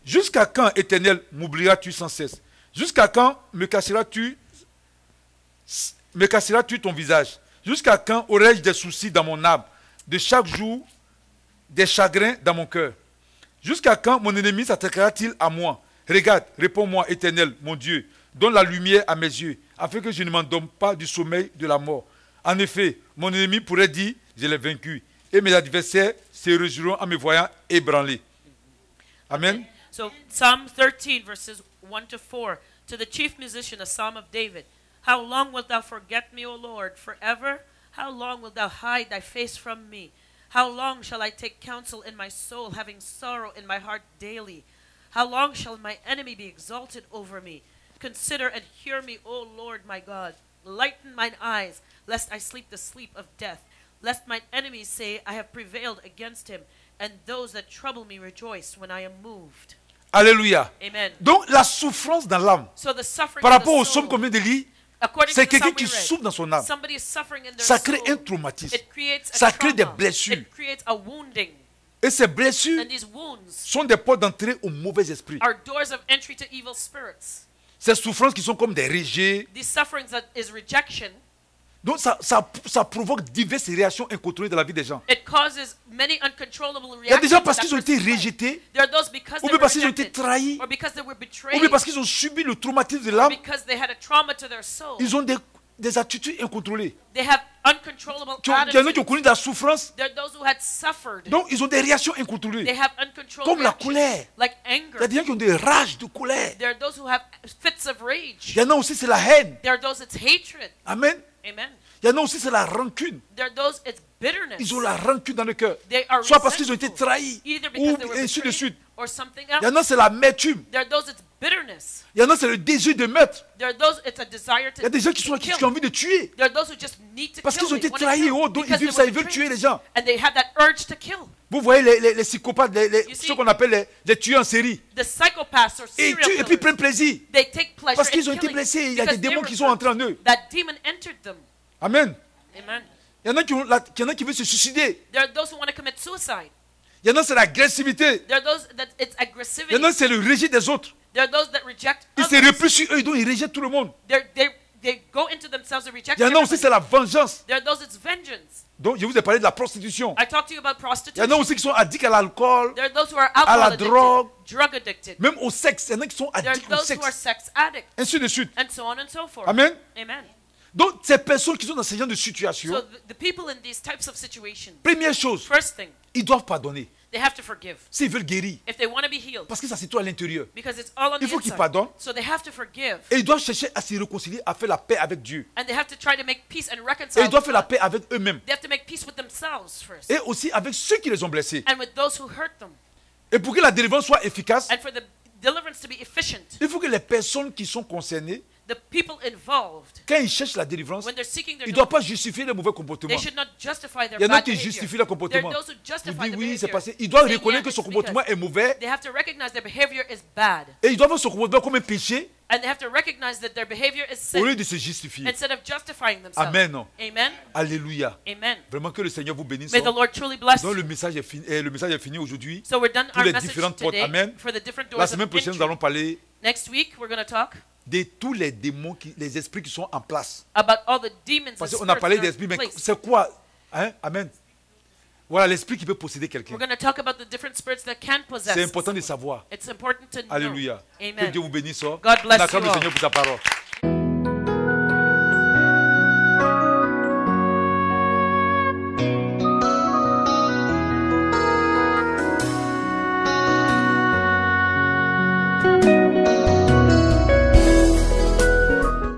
Jusqu'à quand, Éternel, m'oublieras-tu sans cesse? Jusqu'à quand me casseras-tu ton visage? Jusqu'à quand aurai-je des soucis dans mon âme? De chaque jour, des chagrins dans mon cœur. Jusqu'à quand mon ennemi s'attaquera-t-il à moi? Regarde, réponds-moi, Éternel, mon Dieu. Donne la lumière à mes yeux, afin que je ne m'endorme pas du sommeil de la mort. En effet, mon ennemi pourrait dire, je l'ai vaincu. Et mes adversaires se réjouiront en me voyant ébranlé. Amen. So Psalm 13 verses 1 to 4. To the chief musician, a psalm of David. How long wilt thou forget me, O Lord, forever? How long wilt thou hide thy face from me? How long shall I take counsel in my soul, having sorrow in my heart daily? How long shall my enemy be exalted over me? Consider and hear me, O Lord my God. Lighten mine eyes, lest I sleep the sleep of death. Lest mine enemies say, I have prevailed against him, and those that trouble me rejoice when I am moved. Alléluia. Amen. Donc la souffrance dans l'âme, So the suffering par of rapport the au soul, psaume qu'on vient de lire, according c'est to the quelqu'un psalm qui we read, souffre dans son âme. somebody is suffering in their Ça crée un soul. traumatisme. It creates a Ça crée des trauma. blessures. It creates a wounding. Et ces blessures And these wounds sont des portes d'entrée au mauvais esprit. are doors of entry to evil spirits. Ces souffrances qui sont comme des rejets. These sufferings that is rejection, Donc ça provoque diverses réactions incontrôlées dans la vie des gens. it causes many uncontrollable Il y a des gens reactions. parce in that qu'ils ont été person's life. rejetés, There are those because ou they bien were parce qu'ils ont été rejected, trahis, or because they were ou betrayed, bien parce qu'ils ont subi le traumatisme de l'âme. because they had a trauma to their soul. Ils ont des attitudes incontrôlées. They have uncontrollable Il y en a qui ont attitudes. connu de la souffrance, There are those who had suffered. donc ils ont des réactions incontrôlées. They have uncontrolled Comme la reactions, colère. like Il y a anger. des gens qui ont des rages de colère. There are those who have fits of Il rage. y en a aussi, c'est la haine. There are those it's hatred. Amen. Amen. Il y en a aussi, c'est la rancune. There are those it's bitterness. Ils ont la rancune dans le cœur. They are Soit parce qu'ils ont été resentful, trahis, either ou because they were ainsi de betrayed suite. or something Il y en else. a, c'est l'amertume. There are those it's bitterness. Il y en a, c'est le désir de meurtre. There are those it's a desire Il y a des gens qui sont là, qui kill. ont envie de tuer. There are those who just need to Parce kill. qu'ils ont They été wanna trahis, kill oh, donc ils because vivent they ça, were ils veulent betrayed. tuer les gens. And they have that urge to kill. Vous voyez les psychopathes, You see, ceux qu'on appelle les tueurs en série. The psychopaths or Et ils serial tuent et puis ils prennent killers, plaisir. they take pleasure Parce in qu'ils ont été killing blessés. Il y a because des they démons were qui sont entrés en eux. That demon entered them. Amen. Amen. Il y en a qui veulent se suicider. There are those who want to commit suicide. Il y en a, c'est l'agressivité. There are those that it's Il aggressivity. y en a, c'est le rejet des autres. There are those that reject Ils se others. replient sur eux, donc ils rejettent tout le monde. They go into themselves and reject Il y en a aussi, everybody. c'est la vengeance. There are those it's vengeance. Donc, je vous ai parlé de la prostitution. I talked to you about Il y en a prostitution. aussi qui sont addicts à l'alcool, There are those who are à la alcohol drogue. addicted, drug addicted. même au sexe. Il y en a qui sont There are addicts au those who are sexe. sex addicts, Ainsi de suite. and so on and so forth. Amen. Amen. Donc, ces personnes qui sont dans ce genre de situation, So the people in these types of situations, première chose, first thing, ils doivent pardonner. they have to forgive. S'ils veulent guérir. If they want to be healed, Parce que ça se trouve à l'intérieur. because it's all on Il the faut qu'ils inside. pardonnent. So they have to forgive. Et ils doivent chercher à se réconcilier, à faire la paix avec Dieu. And they have to try to make peace and Et reconcile. ils doivent with faire la God. paix avec eux-mêmes. They have to make peace with themselves first. Et aussi avec ceux qui les ont blessés. And with those who hurt them. Et pour que la délivrance soit efficace, And for the deliverance to be efficient, il faut que les personnes qui sont concernées, the people involved, quand ils cherchent la délivrance, when they're seeking their ils ne doivent deliverance, pas justifier les mauvais comportements. they should not justify their Il y en a bad qui behavior. justifient leur There comportement. are those who Ils justify disent the oui, c'est behavior. passé. Ils doivent saying, reconnaître yeah, que son it's comportement because. est mauvais. They have to recognize their behavior is bad. Et ils doivent voir son comportement comme un péché And they have to recognize that their behavior is au lieu sin de se justifier. instead of justifying themselves. Amen. Amen. Alléluia. Amen. Vraiment que le Seigneur vous bénisse. May the Lord truly bless Donc you. le message est fini aujourd'hui. So we're done Pour our les message différentes portes. today Amen. for the different La doors semaine of prochaine, nous entry. allons parler Next week, we're going to talk de tous les démons, les esprits qui sont en place. about all the demons and Parce qu'on a spirits parlé that are d'esprit, mais in place. c'est quoi? Hein? Amen. Voilà l'esprit qui peut posséder quelqu'un. We're going to talk about the different spirits that can possess C'est important de someone. savoir. It's important to know. Alléluia. Que Amen. Dieu vous bénisse. God bless On acclame you le all. Seigneur pour sa parole.